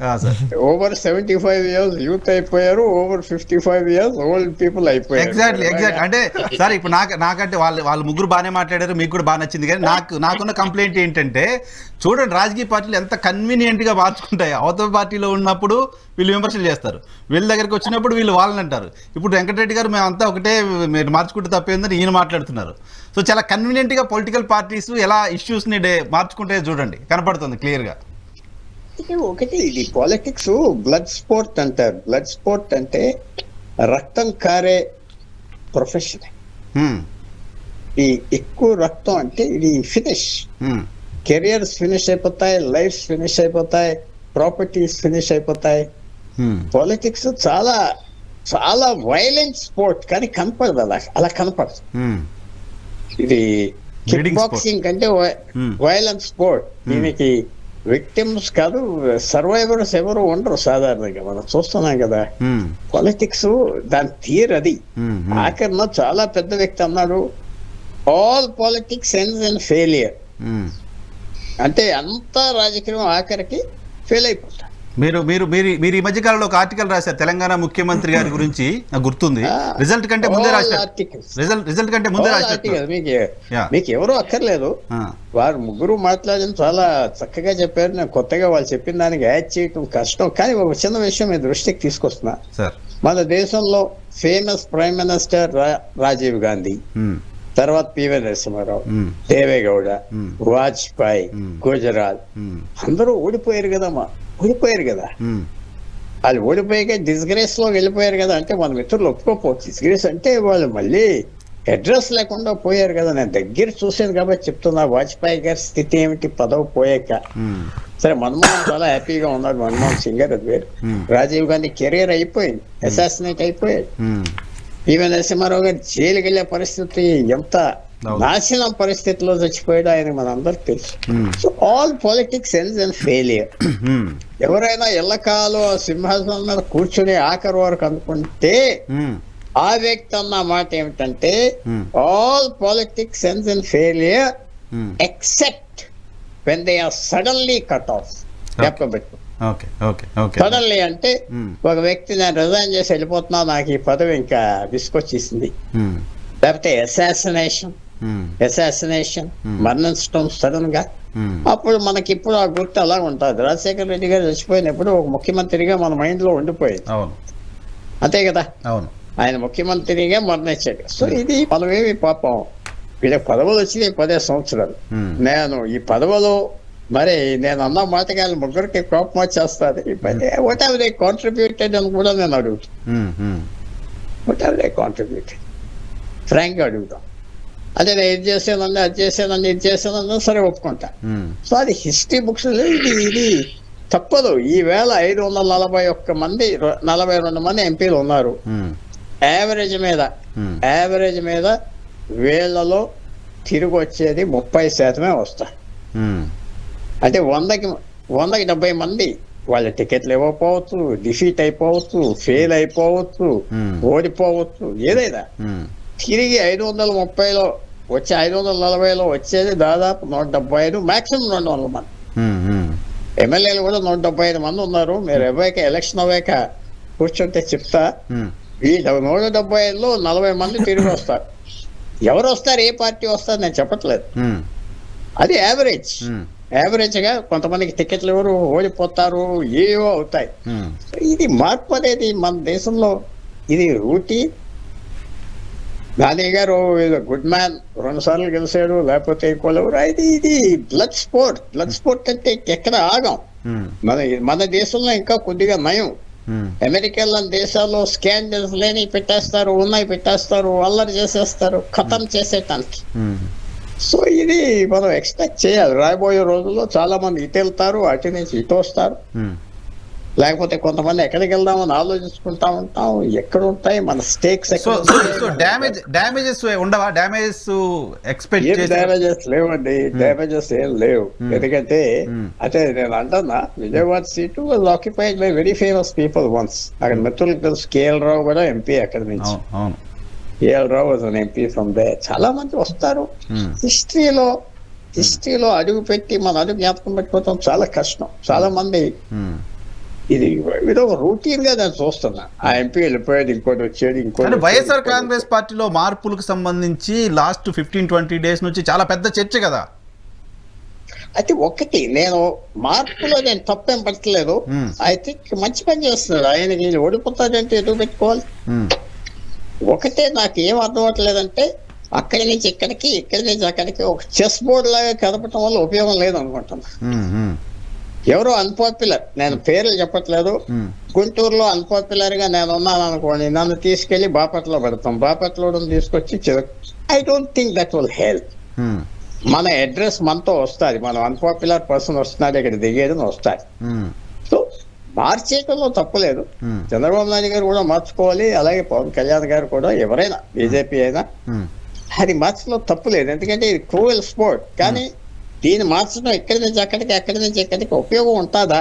Over 75 years youth అయిపోయారు, ఓవర్ 55 years ఓల్డ్ పీపుల్ అయిపోయారు. ఎగ్జాక్ట్లీ. అంటే సార్ ఇప్పుడు నాకంటే వాళ్ళు ముగ్గురు బాగానే మాట్లాడారు, మీకు కూడా బాగా నచ్చింది. కానీ నాకున్న కంప్లైంట్ ఏంటంటే, చూడండి రాజకీయ పార్టీలు ఎంత కన్వీనియంట్ గా మార్చుకుంటాయి. అవతల పార్టీలో ఉన్నప్పుడు వీళ్ళు విమర్శలు చేస్తారు, వీళ్ళ దగ్గరికి వచ్చినప్పుడు వీళ్ళు వాళ్ళని అంటారు. ఇప్పుడు వెంకటరెడ్డి గారు మేమంతా ఒకటే, మీరు మార్చుకుంటే తప్పేందని ఈయన మాట్లాడుతున్నారు. సో చాలా కన్వీనియంట్ గా పొలిటికల్ పార్టీస్ ఎలా ఇష్యూస్ ని మార్చుకుంటే చూడండి, కనపడుతుంది క్లియర్ గా. ఒకటి ఇది పాలిటిక్స్ బ్లడ్ స్పోర్ట్ అంటారు. బ్లడ్ స్పోర్ట్ అంటే రక్తం కారే ప్రొఫెషన్. ఈ ఎక్కువ రక్తం అంటే ఇది ఫినిష్, కెరియర్స్ ఫినిష్ అయిపోతాయి, లైఫ్ ఫినిష్ అయిపోతాయి, ప్రాపర్టీస్ ఫినిష్ అయిపోతాయి. పాలిటిక్స్ చాలా చాలా వైలెంట్ స్పోర్ట్, కానీ కనపడదు, అలా కనపడదు. ఇది కిక్ బాక్సింగ్ అంటే వైలెంట్ స్పోర్ట్. దీనికి విక్టిమ్స్ కాదు, సర్వైవర్స్ ఎవరు ఉండరు సాధారణంగా, మనం చూస్తున్నాం కదా. పాలిటిక్స్ దాని తీరు అది. ఆఖరిలో చాలా పెద్ద వ్యక్తి అన్నాడు, all politics ends in failure. అంటే అంతా రాజకీయం ఆఖరికి ఫెయిల్ అయిపోతారు. మీరు ఈ మధ్య కాలంలో ఒక ఆర్టికల్ రాశారు తెలంగాణ ముఖ్యమంత్రి గారి గురించి, నాకు గుర్తుంది. రిజల్ట్ కంటే ముందే రాశారు. మీకు ఎవరు అక్కర్లేదు, వారు ముగ్గురు మాట్లాడిన చాలా చక్కగా చెప్పారు. నేను కొత్తగా వాళ్ళు చెప్పిన దానికి యాడ్ చేయటం కష్టం. కానీ ఒక చిన్న విషయం మీ దృష్టికి తీసుకొస్తున్నా. మన దేశంలో famous prime minister Rajiv Gandhi, తర్వాత పివి నరసింహారావు, దేవేగౌడ, వాజ్పేయి, గుజరాత్, అందరూ ఓడిపోయారు కదమ్మా. వాళ్ళు ఓడిపోయాక డిస్గ్రేస్ లో వెళ్ళిపోయారు కదా. అంటే మన మిత్రులు ఒప్పుకోపోవచ్చు. డిస్గ్రేస్ అంటే వాళ్ళు మళ్ళీ అడ్రస్ లేకుండా పోయారు కదా. నేను దగ్గర చూసాను కాబట్టి చెప్తున్నా. వాజ్పేయి గారి స్థితి ఏమిటి పదవి పోయాక. సరే, మన్మోహన్ చాలా హ్యాపీగా ఉన్నాడు, మన్మోహన్ సింగ్ గారు, అది వేరు. రాజీవ్ గాంధీ కెరీర్ అయిపోయింది, అసాసినేట్ అయిపోయాడు. పివి నరసింహారావు గారు జైలుకి వెళ్ళే పరిస్థితి, ఎంత నాశనం పరిస్థితిలో చచ్చిపోయాడు ఆయన మనందరికి తెలుసు. So all politics ends in failure. ఎవరైనా ఎల్లకాలం సింహాసనం మీద కూర్చుని ఆఖరి వరకు అనుకుంటే ఆ వ్యక్తి అన్న మాట ఏమిటంటే, all politics ends in failure except when they are suddenly cut off. చెప్పబెట్టు సడన్లీ అంటే ఒక వ్యక్తి నేను రిజైన్ చేసి వెళ్ళిపోతున్నా, నాకు ఈ పదవి ఇంకా విసుకొచ్చేసింది, లేకపోతే అసాసినేషన్ మరణించడం సడన్ గా, అప్పుడు మనకి ఇప్పుడు ఆ గుర్తు అలా ఉంటుంది. రాజశేఖర రెడ్డి గారు చచ్చిపోయినప్పుడు ఒక ముఖ్యమంత్రిగా మన మైండ్ లో ఉండిపోయింది. అవును అంతే కదా, అవును ఆయన ముఖ్యమంత్రిగా మరణించాడు. సో ఇది మనమేమి పాపం వీళ్ళకి పదవులు వచ్చినాయి 10 సంవత్సరాలు. నేను ఈ పదవులు మరి నేను అన్న మాటకి వాళ్ళు ముగ్గురికి కోపం వచ్చేస్తుంది. వాట్ హావ్ దే కాంట్రిబ్యూటెడ్ అని కూడా నేను అడుగుతాను. What have they contributed frank గా అడుగుతాం. అదే నేను ఇది చేసానండి, అది చేసానండి, ఇది చేసానన్నా సరే ఒప్పుకుంటా. సో అది హిస్టరీ బుక్స్ ఇది తప్పదు. ఈవేళ 541 మంది 42 మంది ఎంపీలు ఉన్నారు. యావరేజ్ మీద వీళ్ళలో తిరిగి వచ్చేది 30% వస్తాయి. అంటే 100కి 70 మంది వాళ్ళ టికెట్లు ఇవ్వకపోవచ్చు, డిఫీట్ అయిపోవచ్చు, ఫెయిల్ అయిపోవచ్చు, ఓడిపోవచ్చు, ఏదైనా తిరిగి 530లో వచ్చే 540లో వచ్చేది దాదాపు 175, మాక్సిమం 200 మంది. ఎమ్మెల్యేలు కూడా 175 మంది ఉన్నారు. మీరు ఎలక్షన్ అవ్వాక కూర్చుంటే చెప్తా. ఈ 175లో 40 మంది తిరిగి వస్తారు. ఎవరు వస్తారు, ఏ పార్టీ వస్తారు నేను చెప్పట్లేదు. అది యావరేజ్ గా కొంతమందికి టికెట్లు ఎవరు ఓడిపోతారు, ఏవో అవుతాయి. ఇది మార్పు అనేది మన దేశంలో ఇది రూటీన్. గాంధీ గారు గుడ్ మ్యాన్ 2 సార్లు గెలిచాడు, లేకపోతే ఇంకోలేరు. ఇది బ్లడ్ స్పోర్ట్ అంటే ఎక్కడ ఆగం. మన దేశంలో ఇంకా కొద్దిగా నయం. అమెరికా లాంటి దేశాల్లో స్కాండల్స్ లేని పెట్టేస్తారు, ఉన్నాయి పెట్టేస్తారు, అల్లరి చేసేస్తారు ఖతం చేసేటానికి. సో ఇది మనం ఎక్స్పెక్ట్ చేయాలి. రాబోయే రోజుల్లో చాలా మంది ఇటు వెళ్తారు, అటు నుంచి ఇటు వస్తారు. లేకపోతే కొంతమంది ఎక్కడికి వెళ్దామని ఆలోచించుకుంటా ఉంటాం. ఎక్కడ ఉంటాయి మన స్టేక్స్? డ్యామేజెస్ ఉండవా? డ్యామేజెస్ ఎక్స్పెక్ట్ డ్యామేజెస్ లేవండి, డ్యామేజెస్ ఏం లేవు. ఎందుకంటే అంటే నేను అంటున్నా, Vijayawada seat was occupied by very famous people once. అక్కడ మిత్రులకు తెలుసు, కేఎల్ రావు కూడా ఎంపీ అక్కడి నుంచి. KL Rao was an MP from they. చాలా మంది వస్తారు. హిస్టరీలో అడుగు పెట్టి మన అడుగు జ్ఞాపకం పెట్టుకోవడం చాలా కష్టం. చాలా మంది ఇది ఒక రూటీన్ గా నేను చూస్తున్నా. ఆ ఎంపీ వెళ్ళిపోయాడు, ఇంకోటి వచ్చాడు, ఇంకోటి. వైఎస్ఆర్ కాంగ్రెస్ పార్టీలో మార్పులకు సంబంధించి లాస్ట్ 15-20 డేస్ నుంచి చాలా పెద్ద చర్చ కదా. అయితే ఒకటి నేను మార్పులో నేను తప్పేం పట్టలేదు. ఐ థింక్ మంచి పని చేస్తున్నాడు. ఆయనకి ఓడిపోతాడంటే ఎదుగు పెట్టుకోవాలి. ఒకటే నాకు ఏం అర్థం అవట్లేదంటే, అక్కడి నుంచి ఇక్కడికి, ఇక్కడి నుంచి అక్కడికి ఒక చెస్ బోర్డ్ లాగా కదపటం వల్ల ఉపయోగం లేదు అనుకుంటున్నా. ఎవరో అన్పాపులర్, నేను పేర్లు చెప్పట్లేదు, గుంటూరులో అన్పాపులర్ గా నేను ఉన్నాను అనుకోండి, నన్ను తీసుకెళ్లి బాపట్లలో పెడతాం, బాపట్లలో తీసుకొచ్చి I don't think that will help. మన అడ్రస్ మనతో వస్తుంది, మనం అన్పాపులర్ పర్సన్ వస్తున్నాడు ఇక్కడ దిగేది వస్తుంది. సో మార్చేయటంలో తప్పులేదు. చంద్రబాబు నాయుడు గారు కూడా మార్చుకోవాలి, అలాగే పవన్ కళ్యాణ్ గారు కూడా, ఎవరైనా బీజేపీ అయినా అది మార్చడంలో తప్పులేదు. ఎందుకంటే ఇది క్రూయల్ స్పోర్ట్. కానీ దీన్ని మార్చడం ఎక్కడి నుంచి అక్కడికి, ఎక్కడి నుంచి ఎక్కడికి ఉపయోగం ఉంటుందా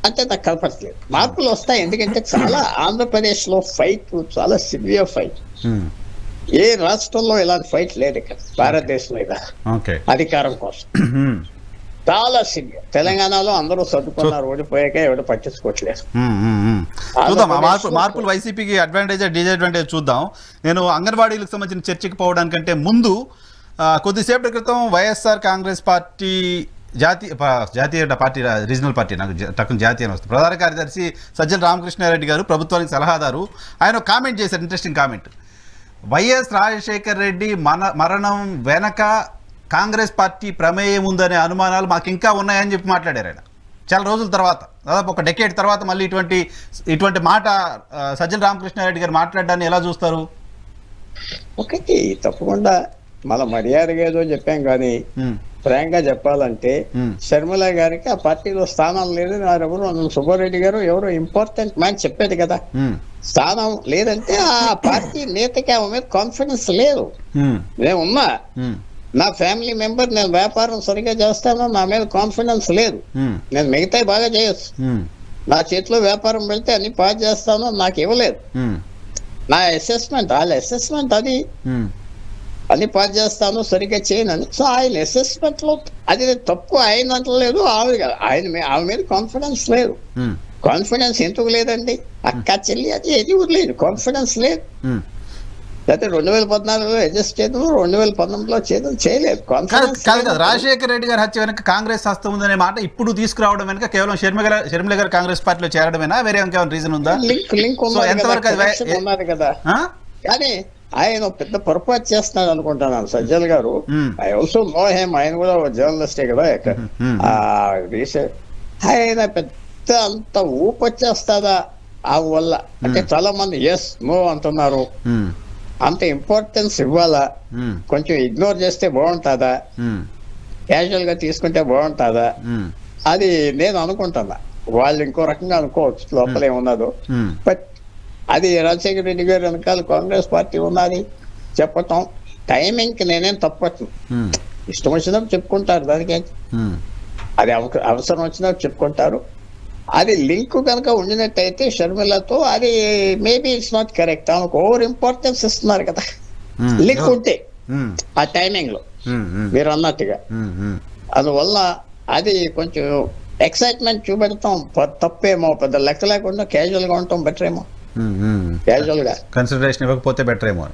అంటే నాకు కనపడలేదు. మార్పులు వస్తాయి, ఎందుకంటే చాలా ఆంధ్రప్రదేశ్ లో ఫైట్ చాలా సివియర్ ఫైట్. ఏ రాష్ట్రంలో ఇలాంటి ఫైట్ లేదు ఇక్కడ భారతదేశంలో ఇలా అధికారం కోసం. చాలా సివియర్. తెలంగాణలో అందరూ సర్దుకున్నారు, ఓడిపోయాక ఎవరు పట్టించుకోవట్లేదు. చూద్దాం మార్పులు వైసీపీకి అడ్వాంటేజ్ డిసడ్వాంటేజ్ చూద్దాం. నేను అంగన్వాడీలకు సంబంధించిన చర్చకు పోవడానికంటే ముందు కొద్దిసేపటి క్రితం వైఎస్ఆర్ కాంగ్రెస్ పార్టీ జాతీయ పార్టీ, రీజనల్ పార్టీ, నాకు టక్కున జాతీయ అని వస్తుంది, ప్రధాన కార్యదర్శి సజ్జల రామకృష్ణారెడ్డి గారు, ప్రభుత్వానికి సలహాదారు, ఆయన కామెంట్ చేశారు, interesting comment. YS Rajasekhar Reddy మరణం వెనక కాంగ్రెస్ పార్టీ ప్రమేయం ఉందనే అనుమానాలు మాకు ఇంకా ఉన్నాయని చెప్పి మాట్లాడారు ఆయన. చాలా రోజుల తర్వాత, దాదాపు ఒక డెకేడ్ తర్వాత మళ్ళీ ఇటువంటి మాట సజ్జల రామకృష్ణారెడ్డి గారు మాట్లాడడాన్ని ఎలా చూస్తారు? ఒకటి తప్పకుండా మన మర్యాదగా ఏదో చెప్పాం, కానీ ఫ్రాంక్ గా చెప్పాలంటే శర్మిల గారికి ఆ పార్టీలో స్థానం లేదు. ఎవరు సుబ్బారెడ్డి గారు ఎవరో ఇంపార్టెంట్ మ్యాన్ చెప్పేది కదా, స్థానం లేదంటే ఆ పార్టీ నేతకి ఆమె మీద కాన్ఫిడెన్స్ లేదు. నేనున్నా, నా ఫ్యామిలీ మెంబర్, నేను వ్యాపారం సరిగ్గా చేస్తాను, నా మీద కాన్ఫిడెన్స్ లేదు. నేను మిగతా బాగా చేయొచ్చు, నా చేతిలో వ్యాపారం పెడితే అన్ని పాస్ చేస్తాను, నాకు ఇవ్వలేదు. నా అసెస్మెంట్, వాళ్ళ అసెస్మెంట్ అది అన్ని పాస్ చేస్తాను, సరిగ్గా చేయనని. సో ఆయన అసెస్మెంట్ లో అది తప్పు ఆయన అంటలేదు, ఆమె మీద కాన్ఫిడెన్స్ లేదు. కాన్ఫిడెన్స్ ఎందుకు లేదండి? అక్క చెల్లి అది ఏది లేదు, కాన్ఫిడెన్స్ లేదు. లేకపోతే 2014లో అడ్జస్ట్ చేయడం, 2019లో చేయలేదు. కాదు కాన్ఫిడెన్స్ కాదు కాదు రాజశేఖర రెడ్డి గారి హత్య వెనక కాంగ్రెస్ హస్తం ఉందనే మాట ఇప్పుడు తీసుకురావడం వెనక కేవలం షర్మిల గారు కాంగ్రెస్ పార్టీలో చేరడమేనా, వేరే ఇంకేమైనా రీజన్ ఉందా? లింక్ సో ఎంతవరకు అది ఉన్నది కదా. ఆ? కానీ ఆయన పెద్ద పొరపాటు చేస్తున్నాడు అనుకుంటున్నాను సజ్జల్ గారు. ఐ ఆల్సో నో హేమ్, ఆయన కూడా జర్నలిస్టే కదా. ఆయన పెద్ద అంత ఊపు వచ్చేస్తుందా ఆ వల్ల అంటే చాలా మంది ఎస్ నో అంటున్నారు. అంత ఇంపార్టెన్స్ ఇవ్వాలా, కొంచెం ఇగ్నోర్ చేస్తే బాగుంటుందా, క్యాజువల్ గా తీసుకుంటే బాగుంటుందా, అది నేను అనుకుంటున్నా. వాళ్ళు ఇంకో రకంగా అనుకోవచ్చు లోపల ఏమున్నదో. బట్ అది రాజశేఖర రెడ్డి గారు వెనకాల కాంగ్రెస్ పార్టీ ఉన్నది చెప్పటం టైమింగ్ కి నేనేం తప్పచ్చు. ఇష్టం వచ్చినప్పుడు చెప్పుకుంటారు, దానికి అది అవసరం వచ్చినప్పుడు చెప్పుకుంటారు. అది లింక్ కనుక ఉండినట్టయితే షర్మిలతో అది మేబీ ఇట్స్ నాట్ కరెక్ట్. ఆమెకు ఓవర్ ఇంపార్టెన్స్ ఇస్తున్నారు కదా లింక్ ఉంటే ఆ టైమింగ్ లో మీరు అన్నట్టుగా. అందువల్ల అది కొంచెం ఎక్సైట్మెంట్ చూపెడతాం తప్పేమో, పెద్ద లెక్క లేకుండా క్యాజువల్ గా ఉండటం బెటర్ ఏమో. క్యాజువల్ గా కన్సిడరేషన్ ఇవ్వకపోతే బెటర్ ఏమో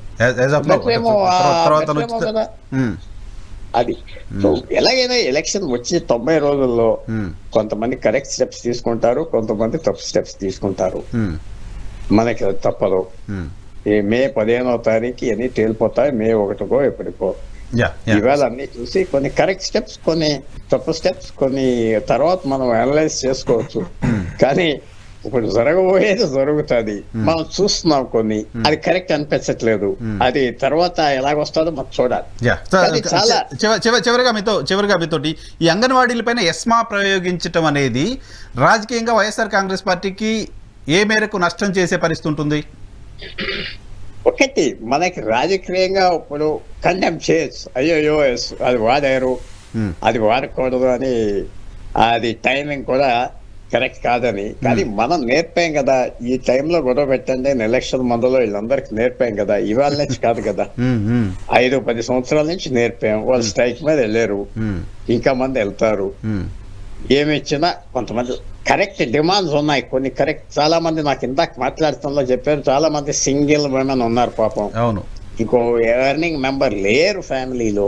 కదా అది. సో ఎలాగైనా ఎలక్షన్ వచ్చి 90 రోజుల్లో కొంతమంది కరెక్ట్ స్టెప్స్ తీసుకుంటారు, కొంతమంది తప్పు స్టెప్స్ తీసుకుంటారు. మనకి తప్పదు. ఈ మే 15వ తారీఖు అన్ని తేలిపోతాయి. మే 1కో ఎప్పటికో ఇవాళ అన్ని చూసి కొన్ని కరెక్ట్ స్టెప్స్, కొన్ని తప్పు స్టెప్స్, కొన్ని తర్వాత మనం అనలైజ్ చేసుకోవచ్చు. కానీ ఇప్పుడు జరగబోయేది జరుగుతుంది, మనం చూస్తున్నాం. కొన్ని అది కరెక్ట్ అనిపించట్లేదు, అది తర్వాత ఎలాగొస్తుందో మనం చూడాలి. చివరిగా మీతోటి ఈ అంగన్వాడీలపైన ఎస్మా ప్రయోగించటం అనేది రాజకీయంగా వైఎస్ఆర్ కాంగ్రెస్ పార్టీకి ఏ మేరకు నష్టం చేసే పరిస్థితి ఉంటుంది? ఒకటి మనకి రాజకీయంగా ఇప్పుడు కండెమ్ చేయొచ్చు, అయ్యో అది వాడారు, అది వాడకూడదు అని, అది టైమింగ్ కూడా కరెక్ట్ కాదని. కానీ మనం నేర్పాం కదా, ఈ టైంలో గొడవ పెట్టండి అని ఎలక్షన్ మందులో వీళ్ళందరికి నేర్పాం కదా. ఇవాళ నుంచి కాదు కదా, 5-10 సంవత్సరాల నుంచి నేర్పాం. వాళ్ళు స్ట్రైక్ మీద వెళ్ళారు, ఇంకా మంది వెళ్తారు. ఏమి ఇచ్చినా కొంతమంది కరెక్ట్ డిమాండ్స్ ఉన్నాయి, కొన్ని కరెక్ట్. చాలా మంది నాకు ఇందాక మాట్లాడుతున్నా చెప్పారు, చాలా మంది సింగిల్ విమెన్ ఉన్నారు పాపం. ఇంకో ఎర్నింగ్ మెంబర్ లేరు ఫ్యామిలీలో.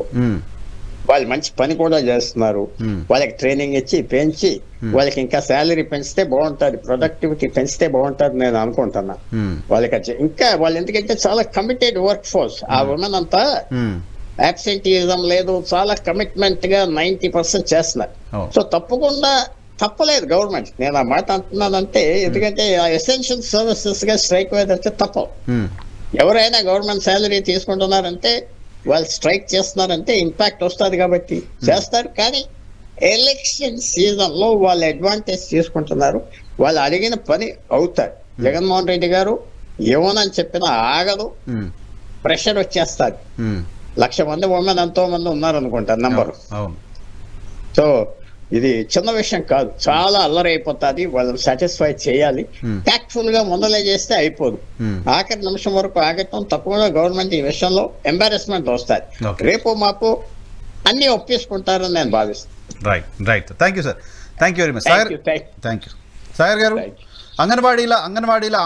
వాళ్ళు మంచి పని కూడా చేస్తున్నారు. వాళ్ళకి ట్రైనింగ్ ఇచ్చి పెంచి వాళ్ళకి ఇంకా శాలరీ పెంచితే బాగుంటది, ప్రొడక్టివిటీ పెంచితే బాగుంటది నేను అనుకుంటున్నా. వాళ్ళకి ఇంకా వాళ్ళు ఎందుకంటే చాలా కమిటెడ్ వర్క్ ఫోర్స్. ఆ ఉమెన్ అంతా అబ్సెంటిజం లేదు, చాలా కమిట్మెంట్ గా 90% చేస్తున్నారు. సో తప్పలేదు గవర్నమెంట్. నేను ఆ మాట అంటున్నానంటే ఎందుకంటే ఎసెన్షియల్ సర్వీసెస్ గా స్ట్రైక్ అయితే తప్పవు. ఎవరైనా గవర్నమెంట్ శాలరీ తీసుకుంటున్నారంటే, వాళ్ళు స్ట్రైక్ చేస్తున్నారంటే ఇంపాక్ట్ వస్తుంది కాబట్టి చేస్తారు. కానీ ఎలక్షన్ సీజన్ లో వాళ్ళు అడ్వాంటేజ్ తీసుకుంటున్నారు. వాళ్ళు అడిగిన పని అవుతారు. జగన్మోహన్ రెడ్డి గారు ఏమోనని చెప్పినా ఆగదు, ప్రెషర్ వచ్చేస్తారు. 1,00,000 మంది ఉమెన్ ఎంతో మంది ఉన్నారు అనుకుంటారు నంబరు. సో ఇది చిన్న విషయం కాదు, చాలా అల్లరి అయిపోతుంది. వాళ్ళని సాటిస్ఫై చేయాలి. ట్యాక్ట్ఫుల్ గా మొదలే చేస్తే అయిపోదు. ఆఖరి నిమిషం వరకు ఆగటం తప్పకుండా గవర్నమెంట్ ఈ విషయంలో ఎంబారెస్మెంట్ వస్తుంది. రేపు మాపు అన్ని ఒప్పేసుకుంటారని నేను భావిస్తాను. Right thank you sir, thank you very much. Thank you Sagar గారు. అంగన్వాడీల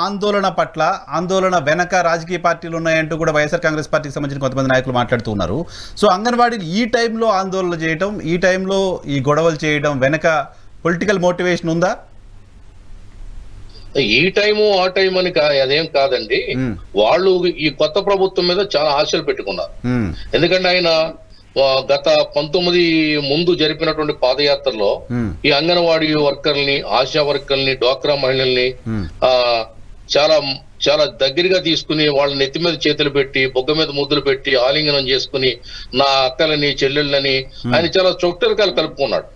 ఆందోళన వెనక రాజకీయ పార్టీలు ఉన్నాయంటూ కూడా వైఎస్ఆర్ కాంగ్రెస్ పార్టీకి సంబంధించిన కొంతమంది నాయకులు మాట్లాడుతూ ఉన్నారు. సో అంగన్వాడీలు ఈ టైంలో ఆందోళన చేయడం, ఈ టైంలో ఈ గొడవలు చేయడం వెనక పొలిటికల్ మోటివేషన్ ఉందా? ఈ టైము ఆ టైం అని అదేం కాదండి. వాళ్ళు ఈ కొత్త ప్రభుత్వం మీద చాలా ఆశలు పెట్టుకున్నారు. ఎందుకంటే ఆయన గత 19 ముందు జరిపినటువంటి పాదయాత్రలో ఈ అంగన్వాడీ వర్కర్ని, ఆశా వర్కర్ని, డ్వాక్రా మహిళల్ని చాలా చాలా దగ్గరగా తీసుకుని వాళ్ళ నెత్తి మీద చేతులు పెట్టి, బొగ్గ మీద ముద్దులు పెట్టి, ఆలింగనం చేసుకుని నా అక్కలని, చెల్లెళ్ళని ఆయన చాలా చొట్టరికాలు కలుపుకున్నాడు.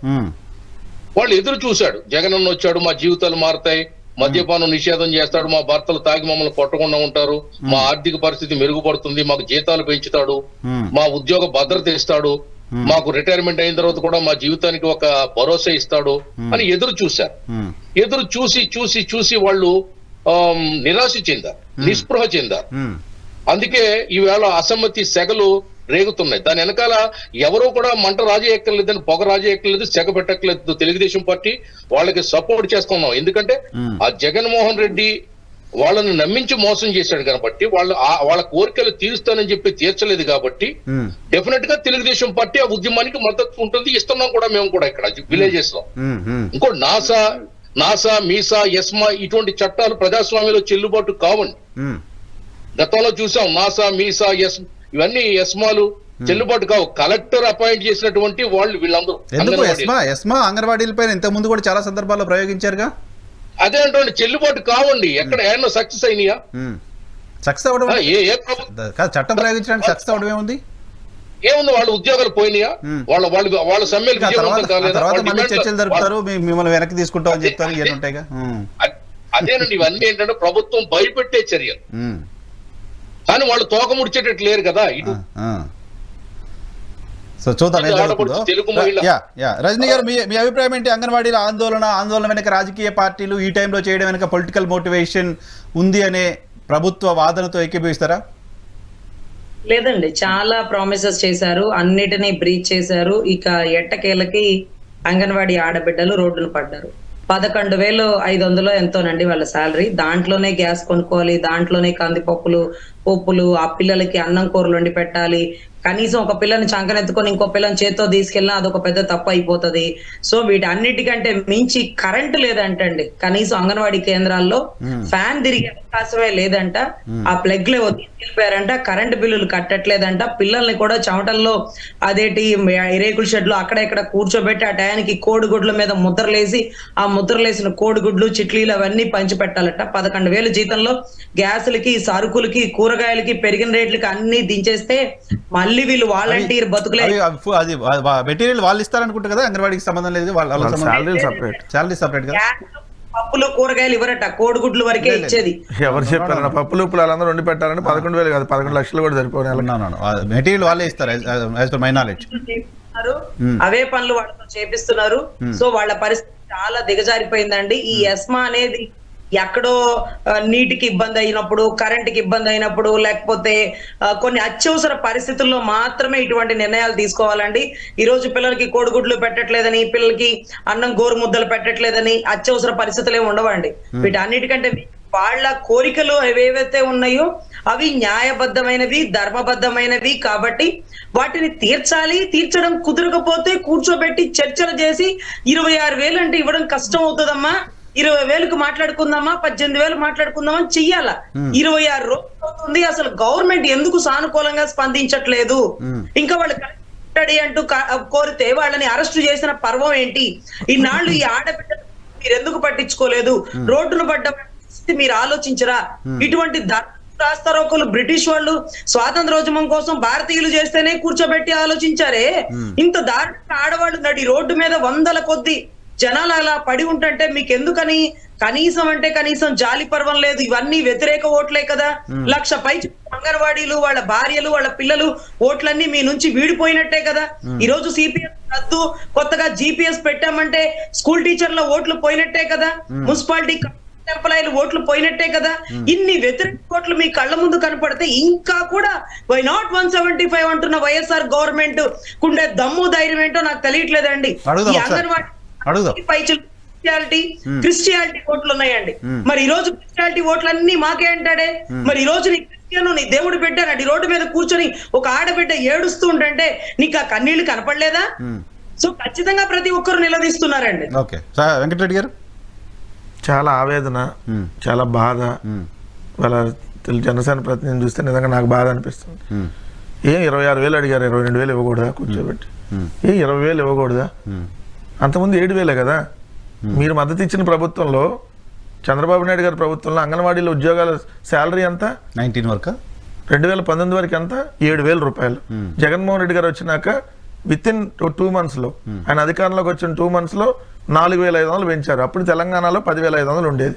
వాళ్ళు ఎదురు చూశాడు, జగనన్న వచ్చాడు, మా జీవితాలు మారుతాయి, మద్యపానం నిషేధం చేస్తాడు, మా భర్తలు తాగి మమ్మల్ని కొట్టకుండా ఉంటారు, మా ఆర్థిక పరిస్థితి మెరుగుపడుతుంది, మాకు జీతాలు పెంచుతాడు, మా ఉద్యోగ భద్రత ఇస్తాడు, మాకు రిటైర్మెంట్ అయిన తర్వాత కూడా మా జీవితానికి ఒక భరోసా ఇస్తాడు అని ఎదురు చూశారు. ఎదురు చూసి చూసి చూసి వాళ్ళు నిరాశ చెందారు, నిస్పృహ చెందారు. అందుకే ఈవేళ అసమ్మతి సెగలు రేగుతున్నాయి. దాని వెనకాల ఎవరో కూడా మంట రాజీ ఎక్కర్లేదని, పొగ రాజీ ఎక్కర్లేదు, సెగ పెట్టక్కర్లేదు. తెలుగుదేశం పార్టీ వాళ్ళకి సపోర్ట్ చేస్తున్నాం. ఎందుకంటే ఆ జగన్మోహన్ రెడ్డి వాళ్ళని నమ్మించి మోసం చేశాడు కాబట్టి వాళ్ళ కోరికలు తీరుస్తానని చెప్పి తీర్చలేదు కాబట్టి డెఫినెట్ గా తెలుగుదేశం పార్టీ ఆ ఉద్యమానికి మద్దతు ఉంటుంది, ఇస్తున్నాం కూడా మేము కూడా ఇక్కడ విలేజెస్ లో. ఇంకో నాసా మీసా ఎస్మా ఇటువంటి చట్టాలు ప్రజాస్వామ్యంలో చెల్లుబాటు కావండి. గతంలో చూసాం నాసా మీసా ఇవన్నీ ఎస్మాలు చెల్లుబాటు కావు. కలెక్టర్ అపాయింట్ చేసినటువంటి వాళ్ళు వీళ్ళందరూ ఎందుకు ఎస్మా అంగన్వాడీలపైన ఇంతకు ముందు కూడా చాలా సందర్భాల్లో ప్రయోగించారుగా. అదే అంటే చెల్లుబాటు కావండి. ఎక్కడ ఏమన్నా సక్సెస్ అయినాయా? సక్సెస్ అవడం ఏ ప్రభుత్వం చట్టం ప్రయోగించడానికి సక్సెస్ అవడం ఏముంది? ఏముంది? వాళ్ళ ఉద్యోగాలు పోయినాయా? వాళ్ళ సమ్మెలు తర్వాత మళ్ళీ చర్చలు జరుపుతారు, మిమ్మల్ని వెనక్కి తీసుకుంటాం అని చెప్తారు, ఇవన్నీ ఉంటాయిగా. అదేనండి, ఇవన్నీ ఏంటంటే ప్రభుత్వం భయపెట్టే చర్యలు. కానీ వాళ్ళు తోక ముడిచేటట్టు లేరు కదా. ఇటు సో చూద్దాం. తెలుగు మహిళ రజనీ గారు, మీ అభిప్రాయం ఏంటి? అంగన్వాడీల ఆందోళన వెనక రాజకీయ పార్టీలు ఈ టైంలో చేయడం వెనక పొలిటికల్ మోటివేషన్ ఉంది అనే ప్రభుత్వ వాదనతో ఏకీభవిస్తారా? లేదండి, చాలా ప్రామిసెస్ చేశారు, అన్నిటినీ బ్రీచ్ చేశారు. ఇక ఎట్టకేలకి అంగన్వాడీ ఆడబిడ్డలు రోడ్డును పడ్డారు. 11,500 ఎంతోనండి వాళ్ళ శాలరీ. దాంట్లోనే గ్యాస్ కొనుక్కోవాలి, దాంట్లోనే కందిపప్పులు పప్పులు, ఆ పిల్లలకి అన్నం కూరలు వండి పెట్టాలి. కనీసం ఒక పిల్లని చంకనెత్తుకొని ఇంకో పిల్లని చేత్తో తీసుకెళ్ళినా అదొక పెద్ద తప్పు అయిపోతుంది. సో వీటన్నిటికంటే మించి కరెంట్ లేదంటండి. కనీసం అంగన్వాడీ కేంద్రాల్లో ఫ్యాన్ తిరిగే అవకాశమే లేదంట. ఆ ప్లగ్ లే తీసుకెళ్ళిపోయారంట. కరెంట్ బిల్లులు కట్టట్లేదంట. పిల్లల్ని కూడా చెమటల్లో అదేటి రేకుల షెడ్లు అక్కడ ఇక్కడ కూర్చోబెట్టి ఆ టయానికి కోడిగుడ్ల మీద ముద్రలేసి ఆ ముద్రలేసిన కోడిగుడ్లు చిట్లీలు అవన్నీ పంచి పెట్టాలట. 11,000 జీతంలో గ్యాసులకి సరుకులకి కూరగాయలకి పెరిగిన రేట్లకి అన్ని దించేస్తే మళ్ళీ వీళ్ళు వాలంటీర్ బతుకులే. అది మెటీరియల్ వాళ్ళు ఇస్తారనుకుంటా కదా, అంగన్వాడీకి సంబంధం లేదు, శాలరీ సపరేట్ కదా. పప్పులు కూరగాయలు ఇవ్వరట, కోడిగుడ్లు వరకే ఇచ్చేది. ఎవరు చెప్పారన్న పప్పులు ఉప్పులు వాళ్ళందరూ వండి పెట్టాలని 11,000 కాదు 11 లక్షలు కూడా సరిపోయి మెటీరియల్ వాళ్ళే ఇస్తారు యాజ్ పర్ మై నాలెడ్జ్. అవే పనులు వాళ్ళతో చేపిస్తున్నారు. సో వాళ్ళ పరిస్థితి చాలా దిగజారిపోయిందండి. ఈ ఎస్మా అనేది ఎక్కడో నీటికి ఇబ్బంది అయినప్పుడు, కరెంటుకి ఇబ్బంది అయినప్పుడు, లేకపోతే కొన్ని అత్యవసర పరిస్థితుల్లో మాత్రమే ఇటువంటి నిర్ణయాలు తీసుకోవాలండి. ఈ రోజు పిల్లలకి కోడిగుడ్లు పెట్టట్లేదని, పిల్లలకి అన్నం గోరు ముద్దలు పెట్టట్లేదని అత్యవసర పరిస్థితులు ఏమి ఉండవండి. వీటన్నిటికంటే వాళ్ళ కోరికలు ఏవేవైతే ఉన్నాయో అవి న్యాయబద్ధమైనవి, ధర్మబద్ధమైనవి కాబట్టి వాటిని తీర్చాలి. తీర్చడం కుదరకపోతే కూర్చోబెట్టి చర్చలు చేసి 26,000 అంటే ఇవ్వడం కష్టం అవుతుందమ్మా, 20,000కు మాట్లాడుకుందామా, 18,000 మాట్లాడుకుందామా చెయ్యాల. 26 రోజులు అవుతుంది. అసలు గవర్నమెంట్ ఎందుకు సానుకూలంగా స్పందించట్లేదు? ఇంకా వాళ్ళు అంటూ కోరితే వాళ్ళని అరెస్టు చేసిన పర్వం ఏంటి? ఈనాళ్ళు ఈ ఆడబిడ్డలు మీరు ఎందుకు పట్టించుకోలేదు? రోడ్డును పడ్డ మీరు ఆలోచించరా? ఇటువంటి రాస్తారోకలు బ్రిటిష్ వాళ్ళు స్వాతంత్రోద్యమం కోసం భారతీయులు చేస్తేనే కూర్చోబెట్టి ఆలోచించారే. ఇంత దారుణంగా ఆడవాళ్ళు నడి రోడ్డు మీద 100ల కొద్ది జనాలు అలా పడి ఉంటుంటే మీకు ఎందుకని కనీసం జాలి పర్వం లేదు? ఇవన్నీ వ్యతిరేక ఓట్లే కదా. 1,00,000 పై అంగన్వాడీలు, వాళ్ళ భార్యలు, వాళ్ళ పిల్లలు ఓట్లన్నీ మీ నుంచి వీడిపోయినట్టే కదా. ఈ రోజు సిపిఎస్ రద్దు, కొత్తగా జిపిఎస్ పెట్టామంటే స్కూల్ టీచర్ల ఓట్లు పోయినట్టే కదా. మున్సిపాలిటీ ఎంప్లాయీలు ఓట్లు పోయినట్టే కదా. ఇన్ని వ్యతిరేక ఓట్లు మీ కళ్ళ ముందు కనపడితే ఇంకా కూడా వై నాట్ 175 అంటున్న వైఎస్ఆర్ గవర్నమెంట్ కుండే దమ్ము ధైర్యం ఏంటో నాకు తెలియట్లేదండి. ఈ అంగన్వాడీ క్రిస్టియాలిటీ ఓట్లు ఉన్నాయండి. మరి ఈ రోజు క్రిస్టియాలిటీ ఓట్లన్నీ మాకే అంటాడే. మరి ఈ రోజు నీ క్రిస్టియన్, నీ దేవుడు బిడ్డ నడి రోడ్డు మీద కూర్చొని ఒక ఆడబిడ్డ ఏడుస్తూ ఉంటే నీకు ఆ కన్నీళ్లు కనపడలేదా? సో ఖచ్చితంగా ప్రతి ఒక్కరు నిలదీస్తున్నారండి. ఓకే వెంకటరెడ్డి గారు, చాలా ఆవేదన, చాలా బాధ. వాళ్ళ జనసేన ప్రతినిధిని చూస్తే నిజంగా నాకు బాధ అనిపిస్తుంది. 26,000 అడిగారు, 22,000 ఇవ్వకూడదా? కూర్చోబెట్టి 20,000 ఇవ్వకూడదా? అంతకుముందు 7,000 కదా. మీరు మద్దతు ఇచ్చిన ప్రభుత్వంలో, చంద్రబాబు నాయుడు గారి ప్రభుత్వంలో అంగన్వాడీల ఉద్యోగాల శాలరీ ఎంత? 19 వరకు, 2019 వరకు ఎంత? 7,000 రూపాయలు. జగన్మోహన్ రెడ్డి గారు వచ్చినాక విత్ ఇన్ 2 months లో, ఆయన అధికారంలోకి వచ్చిన 2 months లో 4,500 పెంచారు. అప్పుడు తెలంగాణలో 10,500 ఉండేది,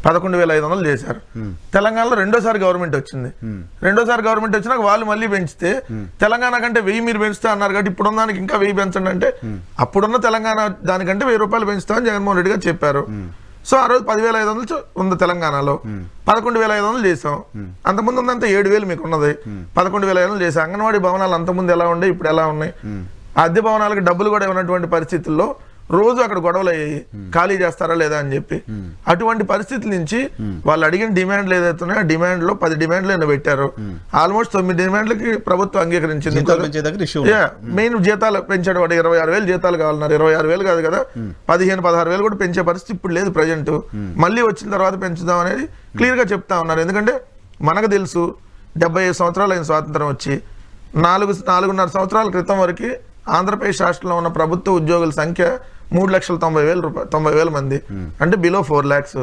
11,500 చేశారు. తెలంగాణలో రెండోసారి గవర్నమెంట్ వచ్చింది. రెండోసారి గవర్నమెంట్ వచ్చినాక వాళ్ళు మళ్ళీ పెంచితే తెలంగాణ కంటే 1,000 మీరు పెంచుతా అన్నారు కాబట్టి ఇప్పుడున్న దానికి ఇంకా 1,000 పెంచండి అంటే, అప్పుడున్న తెలంగాణ దానికంటే 1,000 రూపాయలు పెంచుతామని జగన్మోహన్ రెడ్డి గారు చెప్పారు. సో ఆ రోజు 10,500 ఉంది తెలంగాణలో, 11,500 చేసాం. అంతకుముందు ఉందంతా 7,000 మీకు ఉన్నది, 11,500 చేసాం. అంగన్వాడీ భవనాలు అంతకుముందు ఎలా ఉండే, ఇప్పుడు ఎలా ఉన్నాయి? అద్దె భవనాలకు డబ్బులు కూడా ఇవ్వనటువంటి పరిస్థితుల్లో రోజు అక్కడ గొడవలు అయ్యాయి, ఖాళీ చేస్తారా లేదా అని చెప్పి. అటువంటి పరిస్థితుల నుంచి వాళ్ళు అడిగిన డిమాండ్లు ఏదైతున్నాయో ఆ డిమాండ్లో 10 డిమాండ్లు ఏమైనా పెట్టారు. ఆల్మోస్ట్ 9 డిమాండ్లకి ప్రభుత్వం అంగీకరించింది. మెయిన్ జీతాలు పెంచాడు వాడు, 26,000 జీతాలు కావాలన్నారు. 26,000 కాదు కదా, 15-16,000 కూడా పెంచే పరిస్థితి ఇప్పుడు లేదు ప్రజెంట్. మళ్ళీ వచ్చిన తర్వాత పెంచుదాం అనేది క్లియర్ గా చెప్తా ఉన్నారు. ఎందుకంటే మనకు తెలుసు 75 సంవత్సరాలు అయిన స్వాతంత్రం వచ్చి 4.5 సంవత్సరాల క్రితం వరకు ఆంధ్రప్రదేశ్ రాష్ట్రంలో ఉన్న ప్రభుత్వ ఉద్యోగుల సంఖ్య 3,90,000 మంది, అంటే బిలో 4 lakhs.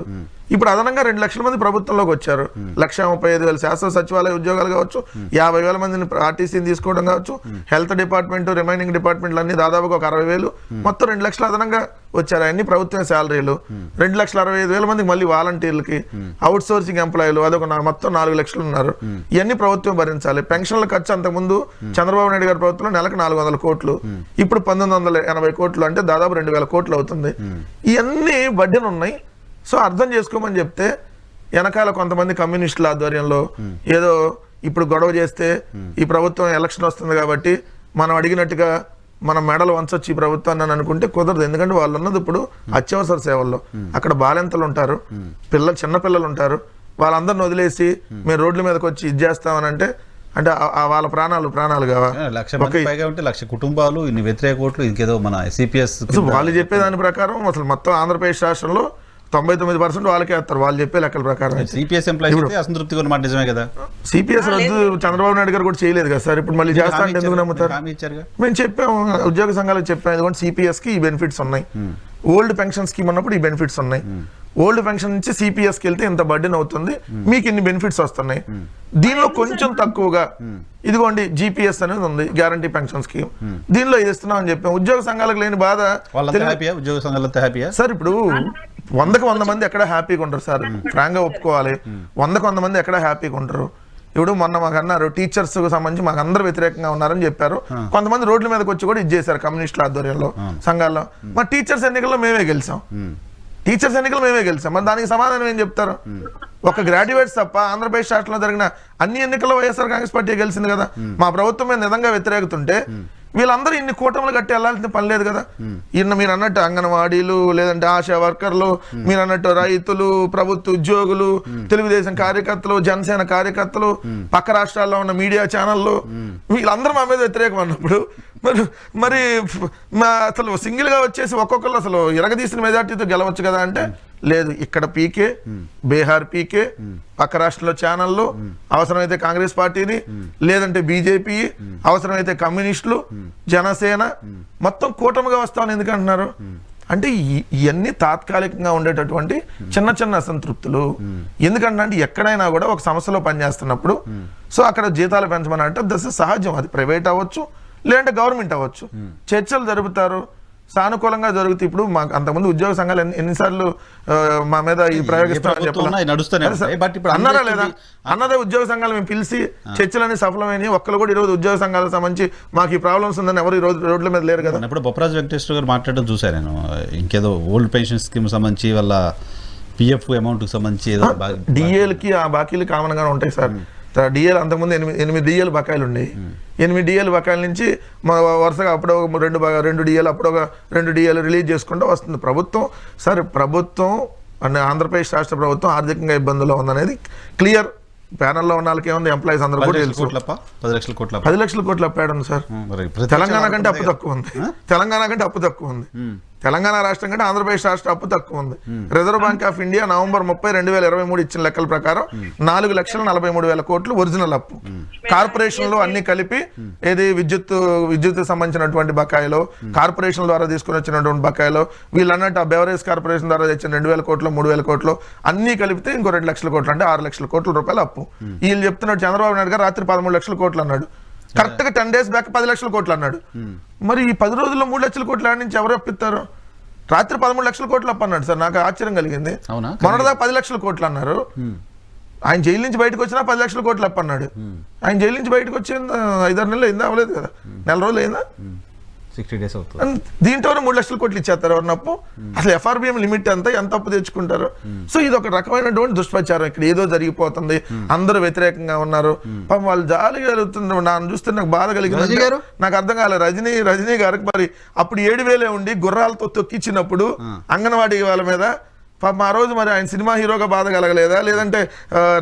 ఇప్పుడు అదనంగా 2 లక్షల మంది ప్రభుత్వంలోకి వచ్చారు. 1,35,000 శాశ్వత సచివాలయ ఉద్యోగాలు కావచ్చు, 50,000 మందిని ఆర్టీసీని తీసుకోవడం కావచ్చు, హెల్త్ డిపార్ట్మెంట్, రిమైనింగ్ డిపార్ట్మెంట్లు అన్ని దాదాపుగా ఒక 60,000, మొత్తం 2 లక్షలు అదనంగా వచ్చారు. అన్ని ప్రభుత్వ శాలరీలు. 2,65,000 మందికి మళ్ళీ వాలంటీర్లకి, అవుట్ సోర్సింగ్ ఎంప్లాయీలు, అదొక మొత్తం 4 లక్షలు ఉన్నారు. ఇవన్నీ ప్రభుత్వం భరించాలి. పెన్షన్ల ఖర్చు అంతకుముందు చంద్రబాబు నాయుడు గారి ప్రభుత్వంలో నెలకు 400 కోట్లు, ఇప్పుడు 1,980 కోట్లు, అంటే దాదాపు 2,000 కోట్లు అవుతుంది. ఇవన్నీ బడ్డెన్ ఉన్నాయి. సో అర్థం చేసుకోమని చెప్తే వెనకాల కొంతమంది కమ్యూనిస్టుల ఆధ్వర్యంలో ఏదో ఇప్పుడు గొడవ చేస్తే ఈ ప్రభుత్వం ఎలక్షన్ వస్తుంది కాబట్టి మనం అడిగినట్టుగా మనం మెడలు వంచొచ్చు ఈ ప్రభుత్వాన్ని అని అనుకుంటే కుదరదు. ఎందుకంటే వాళ్ళు ఉన్నది ఇప్పుడు అత్యవసర సేవల్లో. అక్కడ బాలెంతలు ఉంటారు, చిన్న పిల్లలు ఉంటారు. వాళ్ళందరిని వదిలేసి మేము రోడ్ల మీదకి వచ్చి ఇది చేస్తామని అంటే వాళ్ళ ప్రాణాలు కావా? 1,00,000 కుటుంబాలు, ఇన్ని వ్యతిరేక ఓట్లు, ఇంకేదో మన సిపిఎస్ వాళ్ళు చెప్పేదాని ప్రకారం అసలు మొత్తం ఆంధ్రప్రదేశ్ రాష్ట్రంలో 99% వాళ్ళకే వేస్తారు వాళ్ళు చెప్పే లెక్కల ప్రకారం. సిపిఎస్ ఎంప్లాయీస్ అసంతృప్తిగా ఉన్నమాట నిజమే కదా. సిపిఎస్ రద్దు చంద్రబాబు నాయుడు గారు కూడా చేయలేదు కదా సార్. ఇప్పుడు మళ్ళీ చేస్తా అంటే ఎందుకు నమ్ముతారు? మేము చెప్పాము, ఉద్యోగ సంఘాలకు చెప్పాము, ఎందుకంటే సిపిఎస్ కి ఈ బెనిఫిట్స్ ఉన్నాయి, ఓల్డ్ పెన్షన్ స్కీమ్ ఉన్నప్పుడు ఈ బెనిఫిట్స్ ఉన్నాయి. ఓల్డ్ పెన్షన్ నుంచి సిపిఎస్కి వెళ్తే ఇంత బర్డెన్ అవుతుంది, మీకు ఇన్ని బెనిఫిట్స్ వస్తున్నాయి. దీనిలో కొంచెం తక్కువగా ఇదిగోండి జిపిఎస్ అనేది ఉంది, గ్యారంటీ పెన్షన్ స్కీమ్, దీనిలో ఇది ఇస్తున్నాం అని చెప్పాం. ఉద్యోగ సంఘాలకు లేని బాధ సార్. ఇప్పుడు 100కి 100 మంది ఎక్కడ హ్యాపీగా ఉంటారు సార్, ఫ్రాంక్ గా ఒప్పుకోవాలి. 100కి 100 మంది ఎక్కడ హ్యాపీగా ఉంటారు. ఇప్పుడు మొన్న మాకు అన్నారు టీచర్స్ కు సంబంధించి మాకు అందరూ వ్యతిరేకంగా ఉన్నారని చెప్పారు. కొంతమంది రోడ్ల మీదకి వచ్చి కూడా ఇది చేశారు కమ్యూనిస్టుల ఆధ్వర్యంలో సంఘాల్లో. మా టీచర్స్ ఎన్నికల్లో మేమే గెలిచాం, మరి దానికి సమాధానం ఏం చెప్తారు? ఒక గ్రాడ్యుయేట్స్ తప్ప ఆంధ్రప్రదేశ్ రాష్ట్రంలో జరిగిన అన్ని ఎన్నికల్లో వైఎస్ఆర్ కాంగ్రెస్ పార్టీ గెలిచింది కదా. మా ప్రభుత్వం మీద నిజంగా వ్యతిరేకతుంటే వీళ్ళందరూ ఇన్ని కూటములు కట్టి వెళ్ళాల్సిన పని లేదు కదా. మీరు అన్నట్టు అంగన్వాడీలు, లేదంటే ఆశా వర్కర్లు, మీరు అన్నట్టు రైతులు, ప్రభుత్వ ఉద్యోగులు, తెలుగుదేశం కార్యకర్తలు, జనసేన కార్యకర్తలు, పక్క రాష్ట్రాల్లో ఉన్న మీడియా ఛానళ్ళు, వీళ్ళందరూ మా మీద వ్యతిరేకం అన్నప్పుడు మరి అసలు సింగిల్ గా వచ్చేసి ఒక్కొక్కరు అసలు ఇరగదీసిన మెజార్టీతో గెలవచ్చు కదా అంటే లేదు. ఇక్కడ పీకే, బీహార్ పీకే, పక్క రాష్ట్రంలో ఛానళ్ళు, అవసరమైతే కాంగ్రెస్ పార్టీని, లేదంటే బీజేపీ, అవసరమైతే కమ్యూనిస్టులు, జనసేన, మొత్తం కూటమిగా వస్తామని ఎందుకంటున్నారు అంటే ఇవన్నీ తాత్కాలికంగా ఉండేటటువంటి చిన్న చిన్న అసంతృప్తులు. ఎందుకంటే ఎక్కడైనా కూడా ఒక సంస్థలో పనిచేస్తున్నప్పుడు సో అక్కడ జీతాలు పెంచమని అంటే దశ సహజం. అది ప్రైవేట్ అవ్వచ్చు, లేదంటే గవర్నమెంట్ అవ్వచ్చు. చర్చలు జరుపుతారు, సానుకూలంగా జరుగుతుంది. ఇప్పుడు మాకు అంతకుముందు ఉద్యోగ సంఘాలు ఎన్నిసార్లు మా మీద ఈ ప్రయోగిస్తామని చెప్పారు అన్నారా లేదా? అన్నదే ఉద్యోగ సంఘాలు మేము పిలిచి చర్చలన్నీ సఫలమైనవి. ఒక్కరు కూడా ఈరోజు ఉద్యోగ సంఘాలకు సంబంధించి మాకు ఈ ప్రాబ్లమ్స్ ఉందని ఎవరు ఈ రోజు రోడ్ల మీద లేరు కదా. ఇప్పుడు బొప్పరాజు వెంకటేశ్వర గారు మాట్లాడడం చూశాను నేను. ఇంకేదో ఓల్డ్ పెన్షన్ స్కీమ్ సంబంధించి వాళ్ళ పిఎఫ్ అమౌంట్ కి సంబంధించి డిఏలకి ఆ బాకీలు కామన్ గానే ఉంటాయి సార్. డిఏలు అంతకుముందు 8 డిఏలు బకాయిలు ఉన్నాయి. 8 డిఏలు బకాయిల నుంచి వరుసగా అప్పుడు 2 డిఏలు, అప్పుడు 2 డిఏలు రిలీజ్ చేసుకుంటూ వస్తుంది ప్రభుత్వం. సరే, ప్రభుత్వం అంటే ఆంధ్రప్రదేశ్ రాష్ట్ర ప్రభుత్వం ఆర్థికంగా ఇబ్బందుల్లో ఉందనేది క్లియర్. ప్యానల్లో ఉన్న వాళ్ళకి ఏముంది, ఎంప్లాయీస్ అందరూ కూడా తెలుసు. 10 లక్షల కోట్లు అప్పాడు సార్. తెలంగాణ కంటే అప్పు తక్కువ ఉంది. తెలంగాణ రాష్ట్రం కంటే ఆంధ్రప్రదేశ్ రాష్ట్ర అప్పు తక్కువ ఉంది. Reserve bank of India November 30, 2023 ఇచ్చిన లెక్కల ప్రకారం 4,43,000 కోట్లు ఒరిజినల్ అప్పు. కార్పొరేషన్ లో అన్ని కలిపి ఏది విద్యుత్ సంబంధించినటువంటి బకాయిలో, కార్పొరేషన్ ద్వారా తీసుకుని వచ్చినటువంటి బకాయిలో, వీళ్ళు అన్నట్టు ఆ బెవరేజ్ కార్పొరేషన్ ద్వారా తెచ్చిన 2,000 కోట్లు, 3,000 కోట్లు అన్ని కలిపితే ఇంకో 2 లక్షల కోట్లు, అంటే 6 లక్షల కోట్ల రూపాయల అప్పు. వీళ్ళు చెప్తున్నాడు చంద్రబాబు నాయుడు గారు రాత్రి 13 లక్షల కోట్లు అన్నాడు. కరెక్ట్ గా 10 days బ్యాక్ 10 లక్షల కోట్లు అన్నాడు. మరి ఈ 10 రోజుల్లో 3 లక్షల కోట్ల నుంచి ఎవరు అప్పిస్తారు? రాత్రి 13 లక్షల కోట్లు అప్పు అన్నాడు సార్. నాకు ఆశ్చర్యం కలిగింది. మొన్నటిదాకా 10 లక్షల కోట్లు అన్నారు. ఆయన జైలు నుంచి బయటకు వచ్చినా 10 లక్షల కోట్లు అప్పు అన్నాడు. ఆయన జైలు నుంచి బయటకు వచ్చి 5-6 నెలలు అయిందా? అవ్వలేదు కదా, 4 రోజులు అయిందా? 60 days అవుతుంది. దీంట్లో 3 లక్షల కోట్లు ఇచ్చేస్తారు ఎవరిని అప్పు. అసలు FRBM లిమిట్ ఎంత అప్పు తెచ్చుకుంటారు. సో ఇది ఒక రకమైనటువంటి దుష్ప్రచారం. ఇక్కడ ఏదో జరిగిపోతుంది, అందరూ వ్యతిరేకంగా ఉన్నారు, పాపం వాళ్ళు జాలి కలుగుతుంది. నన్ను చూస్తే నాకు బాధ కలిగింది. నాకు అర్థం కాలేదు. రజనీ గారికి మరి అప్పుడు 7,000 ఉండి గుర్రాలతో తొక్కిచ్చినప్పుడు అంగన్వాడీ వాళ్ళ మీద పాపం ఆ రోజు మరి ఆయన సినిమా హీరోగా బాధ కలగలేదా, లేదంటే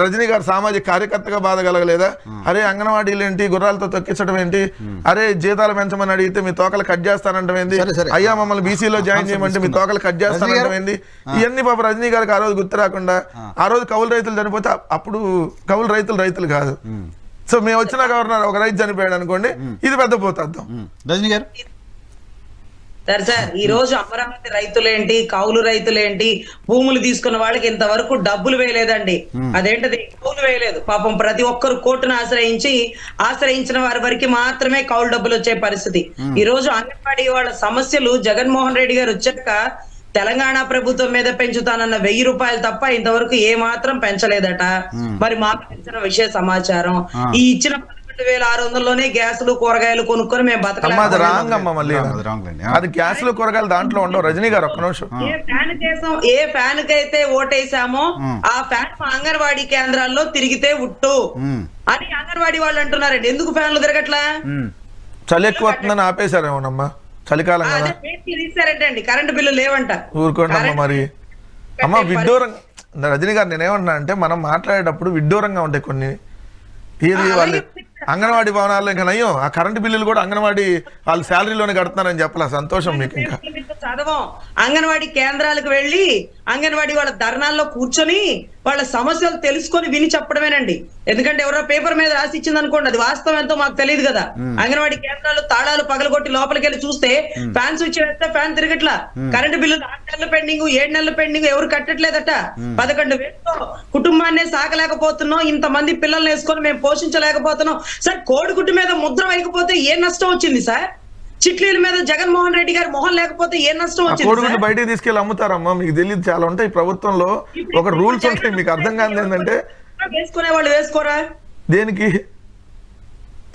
రజనీ గారు సామాజిక కార్యకర్తగా బాధ కలగలేదా? అరే అంగన్వాడీలు ఏంటి, గుర్రాలతో తొక్కించడం ఏంటి, అరే జీతాలు పెంచమని అడిగితే మీ తోకలు కట్ చేస్తానంటాం ఏంది, అయ్యా మమ్మల్ని బీసీలో జాయిన్ చేయమంటే మీ తోకలు కట్ చేస్తానంటాం ఏంది, ఇవన్నీ పాప రజనీ గారికి ఆ రోజు గుర్తు రాకుండా, ఆ రోజు కౌలు రైతులు చనిపోతే అప్పుడు కౌలు రైతులు కాదు. సో మేము వచ్చిన గవర్నర్ ఒక రైతు చనిపోయాడు అనుకోండి, ఇది పెద్ద పోతాద్దాం. రజనీ గారు సార్ ఈ రోజు అమరావతి రైతులేంటి, కౌలు రైతులేంటి, భూములు తీసుకున్న వాళ్ళకి ఇంతవరకు డబ్బులు వేయలేదండి. అదేంటది, కౌలు వేయలేదు. పాపం ప్రతి ఒక్కరు కోర్టును ఆశ్రయించిన వారి వరకు మాత్రమే కౌలు డబ్బులు వచ్చే పరిస్థితి. ఈ రోజు అంగన్వాడీ వాళ్ళ సమస్యలు జగన్మోహన్ రెడ్డి గారు వచ్చాక తెలంగాణ ప్రభుత్వం మీద పెంచుతానన్న 1000 రూపాయలు తప్ప ఇంతవరకు ఏ మాత్రం పెంచలేదట. మరి మాకు తెలిసిన విషయ సమాచారం ఈ ఇచ్చిన 12,600లోనే గ్యాసులు కూరగాయలు కొనుక్కొని మేము బతకలేము. అది గ్యాసులు కూరగాయలు దాంట్లో ఉండవు. రజనీ గారు ఒక్క నిమిషం. ఏ ఫ్యాన్ కైతే ఓటేసామో ఆ ఫ్యాన్ అంగన్వాడీ కేంద్రాల్లో తిరిగితే ఉట్టు అని అంగన్వాడీ వాళ్ళు అంటున్నారండి. ఎందుకు ఫ్యాన్లు తిరగట్లా? చలి ఎక్కువ వస్తుందని ఆపేశారేమోనమ్మా, చలికాలం కదా తీసారంటండి, కరెంటు బిల్లు లేవంట. ఊరుకోండి మరి. అమ్మ విడ్డూరంగా, రజనీ గారు నేనేమన్నా అంటే మనం మాట్లాడేటప్పుడు విడ్డూరంగా ఉంటాయి కొన్ని. ఏది వాళ్ళు అంగన్వాడీ భవనాల్లో ఇంకా నయ్యం, ఆ కరెంటు బిల్లులు కూడా అంగన్వాడీ వాళ్ళు శాలరీలోనే కడుతున్నారని చెప్పాల. సంతోషం మీకు. ఇంకా చదవం అంగన్వాడీ కేంద్రాలకు వెళ్ళి అంగన్వాడీ వాళ్ళ ధర్నాల్లో కూర్చొని వాళ్ళ సమస్యలు తెలుసుకొని విని చెప్పడమేనండి. ఎందుకంటే ఎవరో పేపర్ మీద రాసి ఇచ్చింది అనుకోండి, అది వాస్తవం ఎంతో మాకు తెలియదు కదా. అంగన్వాడీ కేంద్రాలు తాళాలు పగలగొట్టి లోపలికి వెళ్ళి చూస్తే ఫ్యాన్ స్విచ్ వేస్తే ఫ్యాన్ తిరగట్లా, కరెంటు బిల్లు 6 నెలలు పెండింగ్, 7 నెలలు పెండింగ్, ఎవరు కట్టట్లేదట. 11,000తో కుటుంబాన్నే సాగలేకపోతున్నాం, ఇంతమంది పిల్లల్ని వేసుకొని మేము పోషించలేకపోతున్నాం. సార్ కోడిగుడ్డు మీద ముద్ర వేయకపోతే ఏ నష్టం వచ్చింది సార్? చిట్లీల మీద జగన్మోహన్ రెడ్డి గారి మొహం లేకపోతే ఏ నష్టం వచ్చింది? కోడిగుడ్డు బయటకు తీసుకెళ్ళి అమ్ముతారమ్మా, మీకు తెలియదు. చాలా ఉంటాయి ప్రభుత్వంలో ఒక రూల్స్ ఉంటాయి. మీకు అర్థం కాదు ఏంటంటే వేసుకునే వాళ్ళు వేసుకోరా? దేనికి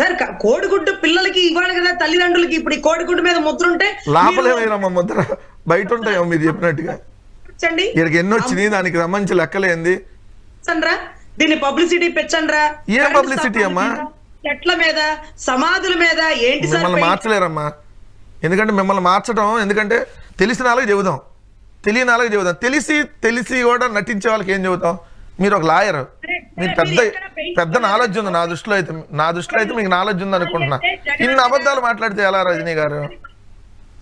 సార్ కోడిగుడ్డు పిల్లలకి ఇవ్వాలి కదా తల్లిదండ్రులకి. ఇప్పుడు ఈ కోడిగుడ్డు మీద ముద్ర ఉంటే లోపలేమో ముద్ర బయట ఉంటాయో మీరు చెప్పినట్టుగా. ఇక్కడికి ఎన్ని వచ్చినాయి, దానికి సంబంధించి లెక్కలేంది. దీన్ని పబ్లిసిటీ పెంచండ్రా. ఏం పబ్లిసిటీ అమ్మా? చెట్ల మీద, సమాధుల మీద ఏంటి సార్? మిమ్మల్ని మార్చలేరమ్మా. ఎందుకంటే మిమ్మల్ని మార్చడం, ఎందుకంటే తెలిసిన వాళ్ళకి చెబుదాం, తెలియని వాళ్ళకి చెబుదాం. తెలిసి కూడా నటించే వాళ్ళకి ఏం చెబుతాం? మీరు ఒక లాయర్, మీకు పెద్ద నాలెడ్జ్ ఉంది. నా దృష్టిలో అయితే మీకు నాలెడ్జ్ ఉంది అనుకుంటున్నా. ఇన్ని అబద్ధాలు మాట్లాడితే ఎలా రజనీ గారు?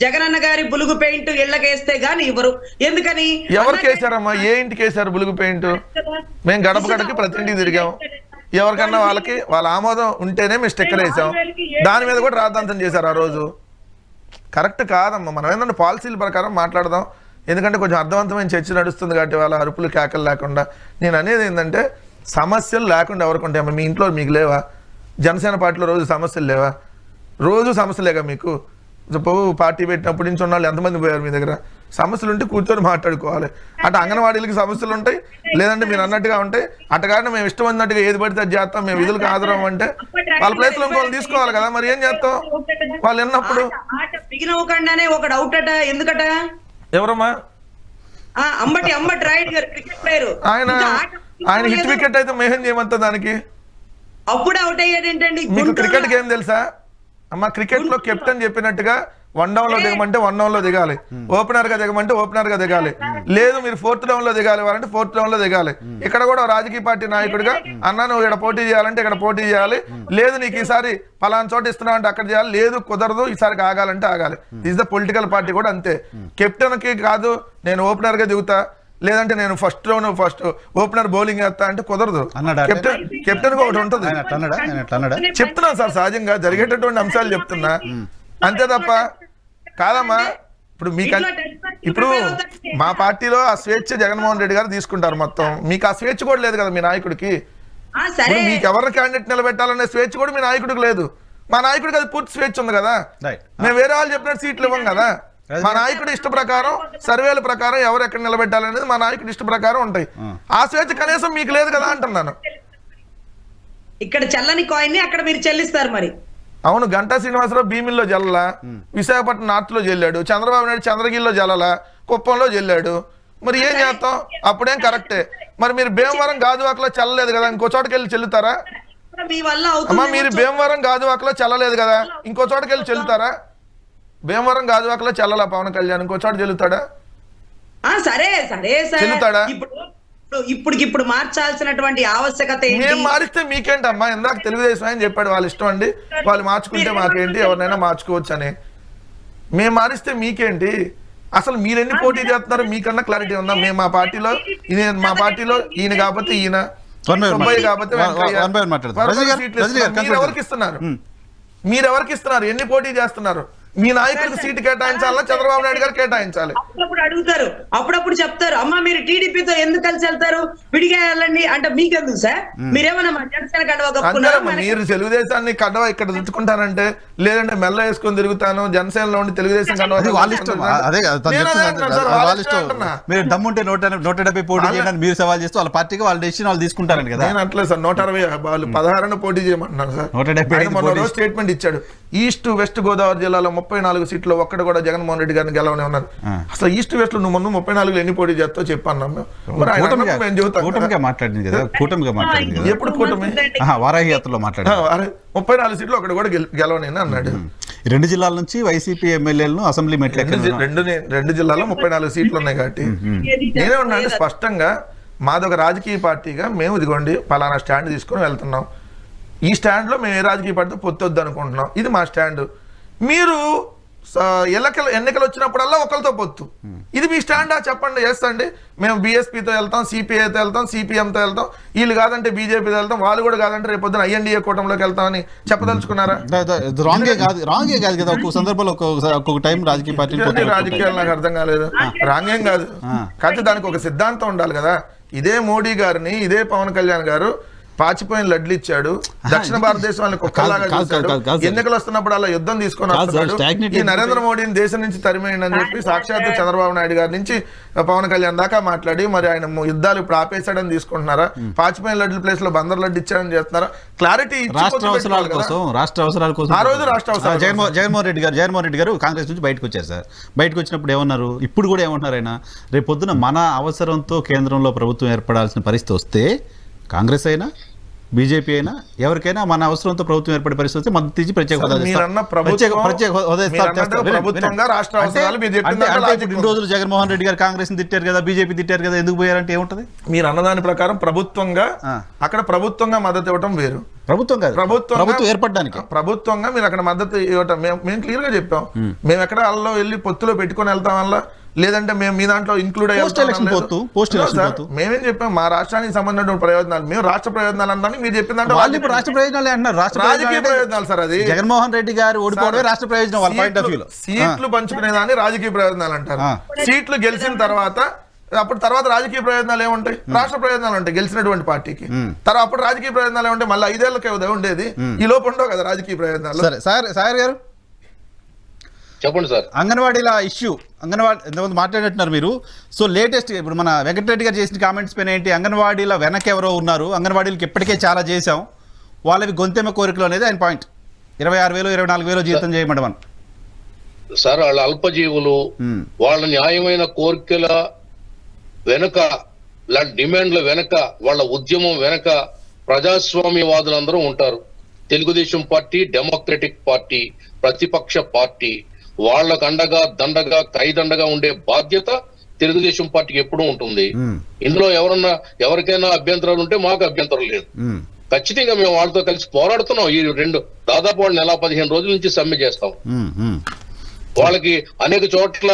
జగనన్న గారి బులుగు పెయింట్ ఇళ్లకేస్తే గాని ఇవ్వరు. ఎందుకని? ఎవరికి వేసారమ్మా? ఏ ఇంటికి వేసారు బులుగు పెయింట్? మేము గడప గడపకి ప్రతి ఇంటికి తిరిగాం. ఎవరికన్నా వాళ్ళ ఆమోదం ఉంటేనే మేము స్టిక్కర్ వేసాం. దాని మీద కూడా రాద్ధాంతం చేశారు ఆ రోజు. కరెక్ట్ కాదమ్మా. మనం ఏంటంటే పాలసీల ప్రకారం మాట్లాడదాం. ఎందుకంటే కొంచెం అర్థవంతమైన చర్చ నడుస్తుంది కాబట్టి వాళ్ళ అరుపులు కేకలు లేకుండా. నేను అనేది ఏంటంటే సమస్యలు లేకుండా ఎవరికి ఉంటాయమ్మా? మీ ఇంట్లో మీకు లేవా? జనసేన పార్టీలో రోజు సమస్యలు లేవా? రోజు సమస్యలేగా మీకు. పార్టీ పెట్టినప్పటి నుంచి ఉన్న వాళ్ళు ఎంతమంది పోయారు మీ దగ్గర? సమస్యలు ఉంటే కూర్చొని మాట్లాడుకోవాలి. అటు అంగన్వాడీలకి సమస్యలు ఉంటాయి, లేదంటే మీరు అన్నట్టుగా ఉంటాయి. అటుగానే మేము ఇష్టం అన్నట్టుగా ఏది పడితే అది చేస్తాం, మేము విధులకు హాజరం అంటే వాళ్ళ ప్లేస్లో ఇంకోళ్ళు తీసుకోవాలి కదా. మరి ఏం చేస్తాం? వాళ్ళు విన్నప్పుడు ఒక డౌట్ అట. ఎందుకట? ఎవరమ్మా? అంబటి రాయుడు గారు, క్రికెట్ ప్లేయర్. ఆయన హిట్ వికెట్ అయితే మేహన్ చేయమంతా దానికి. అప్పుడు అవుట్ అయ్యాడు ఏంటండి? మీకు క్రికెట్కి ఏం తెలుసా అమ్మా? క్రికెట్ లో కెప్టెన్ చెప్పినట్టుగా 1 డౌన్ లో దిగమంటే 1 డౌన్ లో దిగాలి, ఓపెనర్ గా దిగమంటే ఓపెనర్ గా దిగాలి, లేదు మీరు 4th డౌన్ లో దిగాలి వారంటే 4th డౌన్ లో దిగాలి. ఇక్కడ కూడా రాజకీయ పార్టీ నాయకుడిగా అన్నా నువ్వు ఇక్కడ పోటీ చేయాలంటే ఇక్కడ పోటీ చేయాలి, లేదు నీకు ఈసారి పలానా చోట ఇస్తున్నావు అంటే అక్కడ చేయాలి, లేదు కుదరదు ఈసారికి ఆగాలంటే ఆగాలి. ఇస్ ద పొలిటికల్ పార్టీ కూడా అంతే. కెప్టెన్ కి కాదు నేను ఓపెనర్ గా దిగుతా, లేదంటే నేను ఫస్ట్ ఓపెనర్ బౌలింగ్ వేస్తా అంటే కుదరదు. కెప్టెన్ కి ఒకటి ఉంటుంది. చెప్తున్నా సార్, సహజంగా జరిగేటటువంటి అంశాలు చెప్తున్నా అంతే తప్ప కాదమ్మా. ఇప్పుడు మా పార్టీలో ఆ స్వేచ్ఛ జగన్మోహన్ రెడ్డి గారు తీసుకుంటారు మొత్తం. మీకు ఆ స్వేచ్ఛ కూడా లేదు కదా మీ నాయకుడికి. మీకు ఎవరిని క్యాండిడేట్ నిలబెట్టాలనే స్వేచ్ఛ కూడా మీ నాయకుడికి లేదు. మా నాయకుడికి అది పూర్తి స్వేచ్ఛ ఉంది కదా. మేము వేరే వాళ్ళు చెప్పినట్టు సీట్లు ఇవ్వం కదా. మా నాయకుడి ఇష్ట ప్రకారం, సర్వేల ప్రకారం ఎవరు ఎక్కడ నిలబెట్టాలనేది మా నాయకుడి ఇష్ట ప్రకారం ఉంటాయి. ఆ స్వేచ్ఛ కనీసం మీకు లేదు కదా అంటున్నాను. ఇక్కడ చెల్లని కాయిన్ ని అక్కడ మీరు చెల్లిస్తారు. మరి అవును, గంటా శ్రీనివాసరావు భీమిల్లో జల్లలా, విశాఖపట్నం నార్త్ లో జల్లాడు, చంద్రబాబు నాయుడు చంద్రగిరిలో జల్లలా, కుప్పంలో జల్లాడు. మరి ఏం చేస్తాం? అప్పుడేం కరెక్టే. మరి మీరు భీమవరం గాజువాకలో చల్లలేదు కదా, ఇంకో చోటకి వెళ్ళి చెల్లుతారా? మీ వల్ల అమ్మా, అవుతుంది. మీరు భీమవరం గాజువాకలో చల్లలేదు కదా, ఇంకో చోటకి వెళ్ళి చెల్లుతారా? భీమవరం గాజువాకలో చల్లలా పవన్ కళ్యాణ్, ఇంకో చోట చెల్లుతాడా? సరే సరే సార్, చెల్లుతాడా? ఇప్పుడు మార్చాల్సినటువంటి ఆవశ్యకత ఏంటి? మేము మారిస్తే మీకేంటమ్మా? ఇందాక తెలుగుదేశం అని చెప్పాడు, వాళ్ళ ఇష్టం అండి, వాళ్ళు మార్చుకుంటే మాకేంటి, ఎవరినైనా మార్చుకోవచ్చు అని. మేము మారిస్తే మీకేంటి? అసలు మీరు ఎన్ని పోటీ చేస్తున్నారు మీకన్నా క్లారిటీ ఉందా? మేము మా పార్టీలో ఈయన కాకపోతే ఈయన, సుబ్బయ్య కాకపోతే వెంకయ్య, మీరు ఎవరికి ఇస్తున్నారు? మీరు ఎవరికి ఇస్తున్నారు? ఎన్ని పోటీ చేస్తున్నారు? మీ నాయకుడికి సీటు కేటాయించాలా, చంద్రబాబు నాయుడు గారు కేటాయించాలి? అప్పుడప్పుడు అడుగుతారు, అప్పుడప్పుడు చెప్తారు, అమ్మా మీరు టీడీపీతో ఎందుకు కలిసి వెళ్తారు, విడిగా వెళ్ళండి అంటే మీకెందుకు సార్? మీరేమన్నా మా జనసేన కండువా కప్పుకున్నారా? మీరు తెలుగుదేశాన్ని కండవా ఇక్కడ చుట్టుకుంటానంటే, లేదంటే మెల్ల వేసుకొని తిరుగుతాను జనసేనలో ఉండి తెలుగుదేశం కండవా. వాళ్ళ ఇష్టం. అదే కదా తను చెప్తున్నారు. వాళ్ళ ఇష్టం. మీరు దమ్ముంటే 170 పోటీ చేయడానికి మీరు సవాల్ చేస్తూ వాళ్ళ పార్టీకి వాళ్ళ డెసిషన్ వాళ్ళు తీసుకుంటారని కదా. నేను అట్లేదు సార్, 160 వాళ్ళు 16 పోటీ చేయమంటున్నారు సార్. 170 స్టేట్మెంట్ ఇచ్చాడు. ఈస్ట్ వెస్ట్ గోదావరి జిల్లాలో 34 సీట్లు ఒక్కడ కూడా జగన్మోహన్ రెడ్డి గారిని గెలవనే ఉన్నారు. అసలు ఈస్ట్ వెస్ట్ లో నువ్వు ముందు 34 ఎన్ని పోటీ చేస్తావు చెప్పన్నాం మేము. కూటమిగా మాట్లాడింది కదా, కూటమిగా మాట్లాడింది కదా. ఎప్పుడు కూటమి? వారాహి యాత్రలో మాట్లాడారు. 34 సీట్లు ఒకటి కూడా గెలవనేని అన్నాడు. 2 జిల్లాల నుంచి వైసీపీ ఎమ్మెల్యేలను అసెంబ్లీ మెట్లు 2 జిల్లాలో 34 సీట్లు ఉన్నాయి కాబట్టి నేనే ఉన్నా అంటే స్పష్టంగా మాదొక రాజకీయ పార్టీగా మేము ఇదిగోండి పలానా స్టాండ్ తీసుకొని వెళ్తున్నాం. ఈ స్టాండ్ లో మేము ఏ రాజకీయ పార్టీతో పొత్తొద్దు అనుకుంటున్నాం, ఇది మా స్టాండ్. మీరు ఎన్నికలు వచ్చినప్పుడల్లా ఒకరితో పొత్తు, ఇది మీ స్టాండా చెప్పండి? చేస్తండి, మేము బీఎస్పీతో వెళ్తాం, సిపిఐతో వెళ్తాం, సిపిఎంతో వెళ్తాం, వీళ్ళు కాదంటే బీజేపీతో వెళ్తాం, వాళ్ళు కూడా కాదంటే రేపు పొద్దున ఐఎన్డీఏ కూటమిలోకి వెళ్తామని చెప్పదలుచుకున్నారా? రాంగే కాదు కదా, ఒక్కొక్క సందర్భంలో ఒక్కొక్క టైం రాజకీయ పార్టీ రాజకీయాలు నాకు అర్థం కాలేదు. రాంగేం కాదు, కాకపోతే దానికి ఒక సిద్ధాంతం ఉండాలి కదా. ఇదే మోడీ గారిని, ఇదే పవన్ కళ్యాణ్ గారు పాచిపోయిన లడ్లు ఇచ్చాడు, దక్షిణ భారతదేశం వాళ్ళని కుక్కలాగా చూశాడు, ఎన్నికలు వస్తున్నప్పుడు అలా యుద్ధం తీసుకొని వస్తున్నాడు. ఈ నరేంద్ర మోడీని దేశం నుంచి తరిమేయండి చెప్పి సాక్షాత్తు చంద్రబాబు నాయుడు గారి నుంచి పవన్ కళ్యాణ్ దాకా మాట్లాడి మరి ఆయన యుద్ధాలు ఇప్పుడు ఆపేశాడని తీసుకుంటున్నారా? పాచిపోయిన లడ్ల ప్లేస్ లో బందర్ లడ్డు ఇచ్చాడని చేస్తున్నారా? క్లారిటీ రాష్ట్ర అవసరాల కోసం ఆ రోజు రాష్ట్ర అవసరాలు. జగన్మోహన్ రెడ్డి గారు కాంగ్రెస్ నుంచి బయటకు వచ్చారు సార్. బయటకు వచ్చినప్పుడు ఏమన్నారు, ఇప్పుడు కూడా ఏమంటున్నారు ఆయన, రేపు పొద్దున మన అవసరంతో కేంద్రంలో ప్రభుత్వం ఏర్పడాల్సిన పరిస్థితి వస్తే కాంగ్రెస్ అయినా బీజేపీ అయినా ఎవరికైనా మన అవసరంతో ప్రభుత్వం ఏర్పడే పరిస్థితి వస్తే మద్దతు ఇచ్చి ప్రత్యేక హోదా ఇన్ని రోజులు జగన్మోహన్ రెడ్డి గారు కాంగ్రెస్ తిట్టారు కదా, బీజేపీ తిట్టారు కదా, ఎందుకు పోయారంటే ఏముంటది? మీరు అన్నదాని ప్రకారం ప్రభుత్వంగా అక్కడ ప్రభుత్వంగా మద్దతు ఇవ్వటం వేరు, ప్రభుత్వం కాదు, ప్రభుత్వం ఏర్పడడానికి ప్రభుత్వంగా మీరు అక్కడ మద్దతు ఇవ్వటం మేము క్లియర్ గా చెప్పాం. మేము ఎక్కడ వాళ్ళలో వెళ్ళి పొత్తులో పెట్టుకొని వెళ్తాం వల్ల, లేదంటే మేము మీ దాంట్లో ఇంక్లూడ్ అయ్యాం. మేమేం చెప్పాం, మా రాష్ట్రానికి సంబంధించిన ప్రయోజనాలు, మేము రాష్ట్ర ప్రయోజనాలు అన్నాను, మీరు చెప్పిన దాంట్లో రాష్ట్ర ప్రయోజనాలు అంటున్నారు. రాజకీయ ప్రయోజనాలు సార్, అది జగన్మోహన్ రెడ్డి గారు ఓడిపోవడమే రాష్ట్ర ప్రయోజనం వాళ్ళ పాయింట్ ఆఫ్ వ్యూలో. సీట్లు పంచుకునేదాన్ని రాజకీయ ప్రయోజనాలు అంటారు. సీట్లు గెలిచిన తర్వాత తర్వాత రాజకీయ ప్రయోజనాలు ఏముంటాయి? రాష్ట్ర ప్రయోజనాలు ఉంటాయి గెలిచినటువంటి పార్టీకి. తర్వాత అప్పుడు రాజకీయ ప్రయోజనాలు ఏముంటాయి? మళ్ళీ 5 ఏళ్ళకే ఉండేది, ఈ లోపు ఉండవు కదా రాజకీయ ప్రయోజనాలు. సార్ గారు చెప్పండి సార్. అంగన్వాడీల ఇష్యూ, అంగన్వాడీ ఎంతమంది మాట్లాడినట్టున్నారు మీరు. సో లేటెస్ట్ ఇప్పుడు మన వెంకటరెడ్డి గారు చేసిన కామెంట్స్ పైన ఏంటి, అంగన్వాడీల వెనక ఎవరో ఉన్నారు, అంగన్వాడీలకు ఇప్పటికే చాలా చేశాం, వాళ్ళవి గొంతెమ్మ కోరికలు అనేది ఆయన పాయింట్. 26,000 24,000 జీతం చేయమంటామని సార్. వాళ్ళ అల్పజీవులు, వాళ్ళ న్యాయమైన కోరికల వెనుక, డిమాండ్ల వెనక, వాళ్ళ ఉద్యమం వెనక ప్రజాస్వామ్యవాదులందరూ ఉంటారు. తెలుగుదేశం పార్టీ డెమోక్రటిక్ పార్టీ, ప్రతిపక్ష పార్టీ, వాళ్ళకు అండగా దండగా కైదండగా ఉండే బాధ్యత తెలుగుదేశం పార్టీకి ఎప్పుడూ ఉంటుంది. ఇందులో ఎవరికైనా అభ్యంతరాలు ఉంటే మాకు అభ్యంతరం లేదు. ఖచ్చితంగా మేము వాళ్ళతో కలిసి పోరాడుతున్నాం. ఈ దాదాపు వాళ్ళు నెల 15 రోజుల నుంచి సమ్మె చేస్తాం. వాళ్ళకి అనేక చోట్ల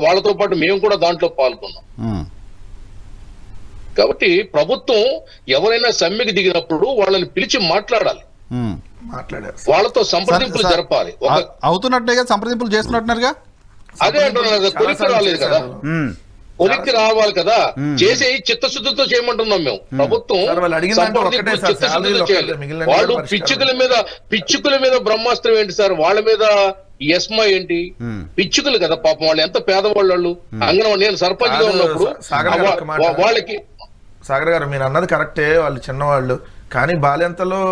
వాళ్ళతో పాటు మేము కూడా దాంట్లో పాల్గొన్నాం. కాబట్టి ప్రభుత్వం ఎవరైనా సమ్మెకి దిగినప్పుడు వాళ్ళని పిలిచి మాట్లాడాలి, వాళ్ళతో సంప్రదింపులు జరపాలి. అవుతున్నట్టే కదా, సంప్రదింపులు చేస్తున్నట్టున్నారుగా. అదే అంటున్నారు, కొలిక్కి రాలేదు కదా, కొలిక్కి రావాలి కదా, చేసే చిత్తశుద్ధితో చేయమంటున్నాం మేము. ప్రభుత్వం చిత్తశుద్ధితో చేయాలి. వాళ్ళు పిచ్చుకుల మీద బ్రహ్మాస్త్రం ఏంటి సార్, వాళ్ళ మీద ఎస్మా ఏంటి? పిచ్చుకులు కదా పాపం, వాళ్ళు ఎంత పేదవాళ్ళు. అంగన్వాడీ నేను సర్పంచ్ గా ఉన్నప్పుడు వాళ్ళకి. సాగర్ గారు మీరు అన్నది కరెక్టే, వాళ్ళు చిన్నవాళ్ళు, కానీ బాల్యంతలో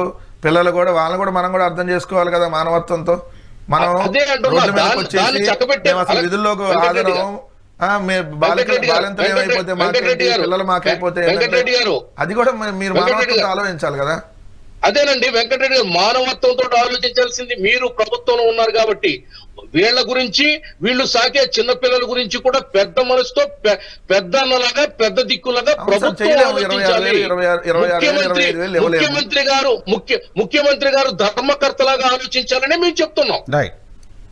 పిల్లలు కూడా వాళ్ళని కూడా మనం కూడా అర్థం చేసుకోవాలి కదా మానవత్వంతో. మనం అదే అంటున్నా, రోడ్ల మీదకి దాన్ని వచ్చేసి చక్కబెట్టే మేము అసలు విధుల్లోకి వెంకటరెడ్డి హాజరవం, బాలింతలు ఏమైపోతే మాకేంటి, పిల్లలు మాకైపోతే వెంకటరెడ్డి గారు, అది కూడా మీరు మానవత్వంతో ఆలోచించాలి కదా. అదేనండి వెంకటరెడ్డి గారు, మానవత్వంతో ఆలోచించాల్సింది మీరు ప్రభుత్వంలో ఉన్నారు కాబట్టి. వీళ్ళ గురించి, వీళ్ళు సాకే చిన్న పిల్లల గురించి కూడా పెద్ద మనసుతో పెద్ద అన్నలాగా పెద్ద దిక్కులాగా ప్రభుత్వం ఆలోచించాలి. ముఖ్యమంత్రి గారు ధర్మకర్తలాగా ఆలోచించాలని మేము చెప్తున్నాం.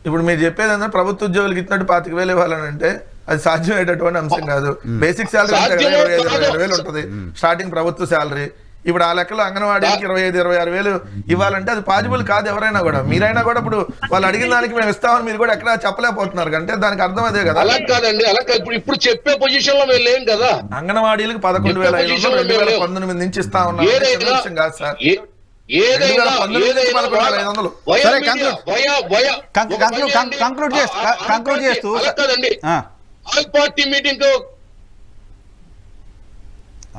ఇప్పుడు మీరు చెప్పేది అంటే ప్రభుత్వ ఉద్యోగులకు ఇచ్చినట్టు 25,000 ఇవ్వాలని అంటే అది సాధ్యమయ్యేటటువంటి అంశం కాదు. బేసిక్ శాలరీ 25,000 ఉంటుంది స్టార్టింగ్ ప్రభుత్వ శాలరీ. ఇప్పుడు ఆ లెక్కలో అంగన్వాడీకి 25,000-26,000 ఇవ్వాలంటే అది పాజిబుల్ కాదు. ఎవరైనా కూడా, మీరైనా కూడా ఇప్పుడు వాళ్ళు అడిగిన దానికి మేము ఇస్తామని మీరు కూడా ఎక్కడ చెప్పలేకపోతున్నారు అంటే దానికి అర్థం అదే కదా. అలా కాదండి, అలా ఇప్పుడు చెప్పే పొజిషన్ లో మేము లేం కదా. అంగన్వాడీలకు 11,500 2019 నుంచి ఇస్తా ఉన్నారు కాదు సార్. కంక్లూడ్ చేస్తూ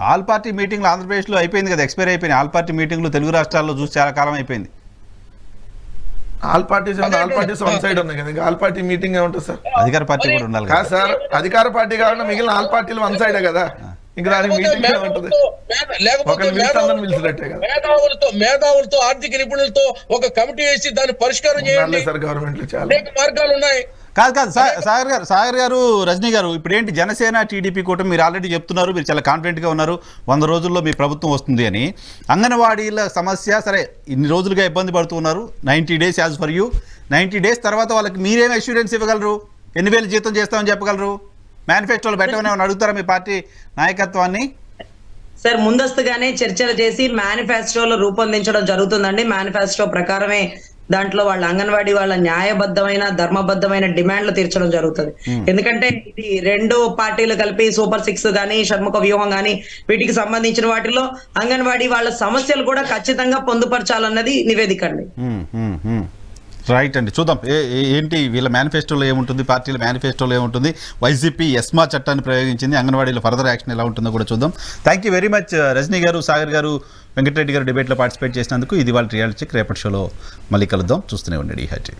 ఆల్ పార్టీ మీటింగ్లు ఆంధ్రప్రదేశ్లో అయిపోయింది కదా, ఎక్స్పైర్ అయిపోయింది. ఆల్ పార్టీ మీటింగ్లు తెలుగు రాష్ట్రాల్లో చూసి చాలా కాలం అయిపోయింది. ఆల్ పార్టీస్ వన్ సైడ్ ఉన్నాయి కదా, ఆల్ పార్టీ మీటింగ్ ఏముంటుంది సార్? అధికార పార్టీ కూడా ఉండాలి కదా సార్. అధికార పార్టీ కాకుండా మిగిలిన ఆల్ పార్టీలు వన్ సైడే కదా. ఇంకా దానికి మీటింగ్ ఏముంటుంది? మేధావులతో ఆర్థిక నిపుణులతో ఒక కమిటీ వేసి దాన్ని పరిష్కారం చేయాలి సార్. గవర్నమెంట్ లో చాలా మార్గాలు ఉన్నాయి. కాదు సాగర్ గారు, రజనీ గారు, ఇప్పుడు ఏంటి జనసేన టీడీపీ కూటమి మీరు ఆల్రెడీ చెప్తున్నారు, మీరు చాలా కాన్ఫిడెంట్గా ఉన్నారు 100 రోజుల్లో మీ ప్రభుత్వం వస్తుంది అని. అంగన్వాడీల సమస్య సరే, ఇన్ని రోజులుగా ఇబ్బంది పడుతున్నారు. 90 days as for you. 90 days తర్వాత వాళ్ళకి మీరేం అష్యూరెన్స్ ఇవ్వగలరు? 8,000 జీతం చేస్తామని చెప్పగలరు? మేనిఫెస్టోలో పెట్టమని అడుగుతారా మీ పార్టీ నాయకత్వాన్ని? సార్, ముందస్తుగానే చర్చలు చేసి మేనిఫెస్టోలో రూపొందించడం జరుగుతుందండి. మేనిఫెస్టో ప్రకారమే దాంట్లో వాళ్ళ అంగన్వాడీ వాళ్ళ న్యాయబద్ధమైన ధర్మబద్ధమైన డిమాండ్లు తీర్చడం జరుగుతుంది. ఎందుకంటే ఇది 2 పార్టీలు కలిపి సూపర్ 6 కానీ షణ్ముఖ వ్యూహం కానీ వీటికి సంబంధించిన వాటిలో అంగన్వాడీ వాళ్ళ సమస్యలు కూడా ఖచ్చితంగా పొందుపరచాలన్నది నివేదిక అండి. రైట్ అండి, చూద్దాం ఏంటి వీళ్ళ మేనిఫెస్టోలో ఏముంటుంది, పార్టీల మేనిఫెస్టోలో ఏముంటుంది. వైసీపీ ఎస్మా చట్టాన్ని ప్రయోగించింది, అంగన్వాడీలో ఫర్దర్ యాక్షన్ ఎలా ఉంటుందో కూడా చూద్దాం. Thank you very much Rajani గారు, సాగర్ గారు, వెంకటరెడ్డి గారు డిబేట్లో పార్టిసిపేట్ చేసినందుకు. ఇది వాళ్ళ రియాలిటీ చెక్. రేపటి షోలో మళ్ళీ కలుద్దాం. చూస్తూనే ఉండండి ఈ హైటీ.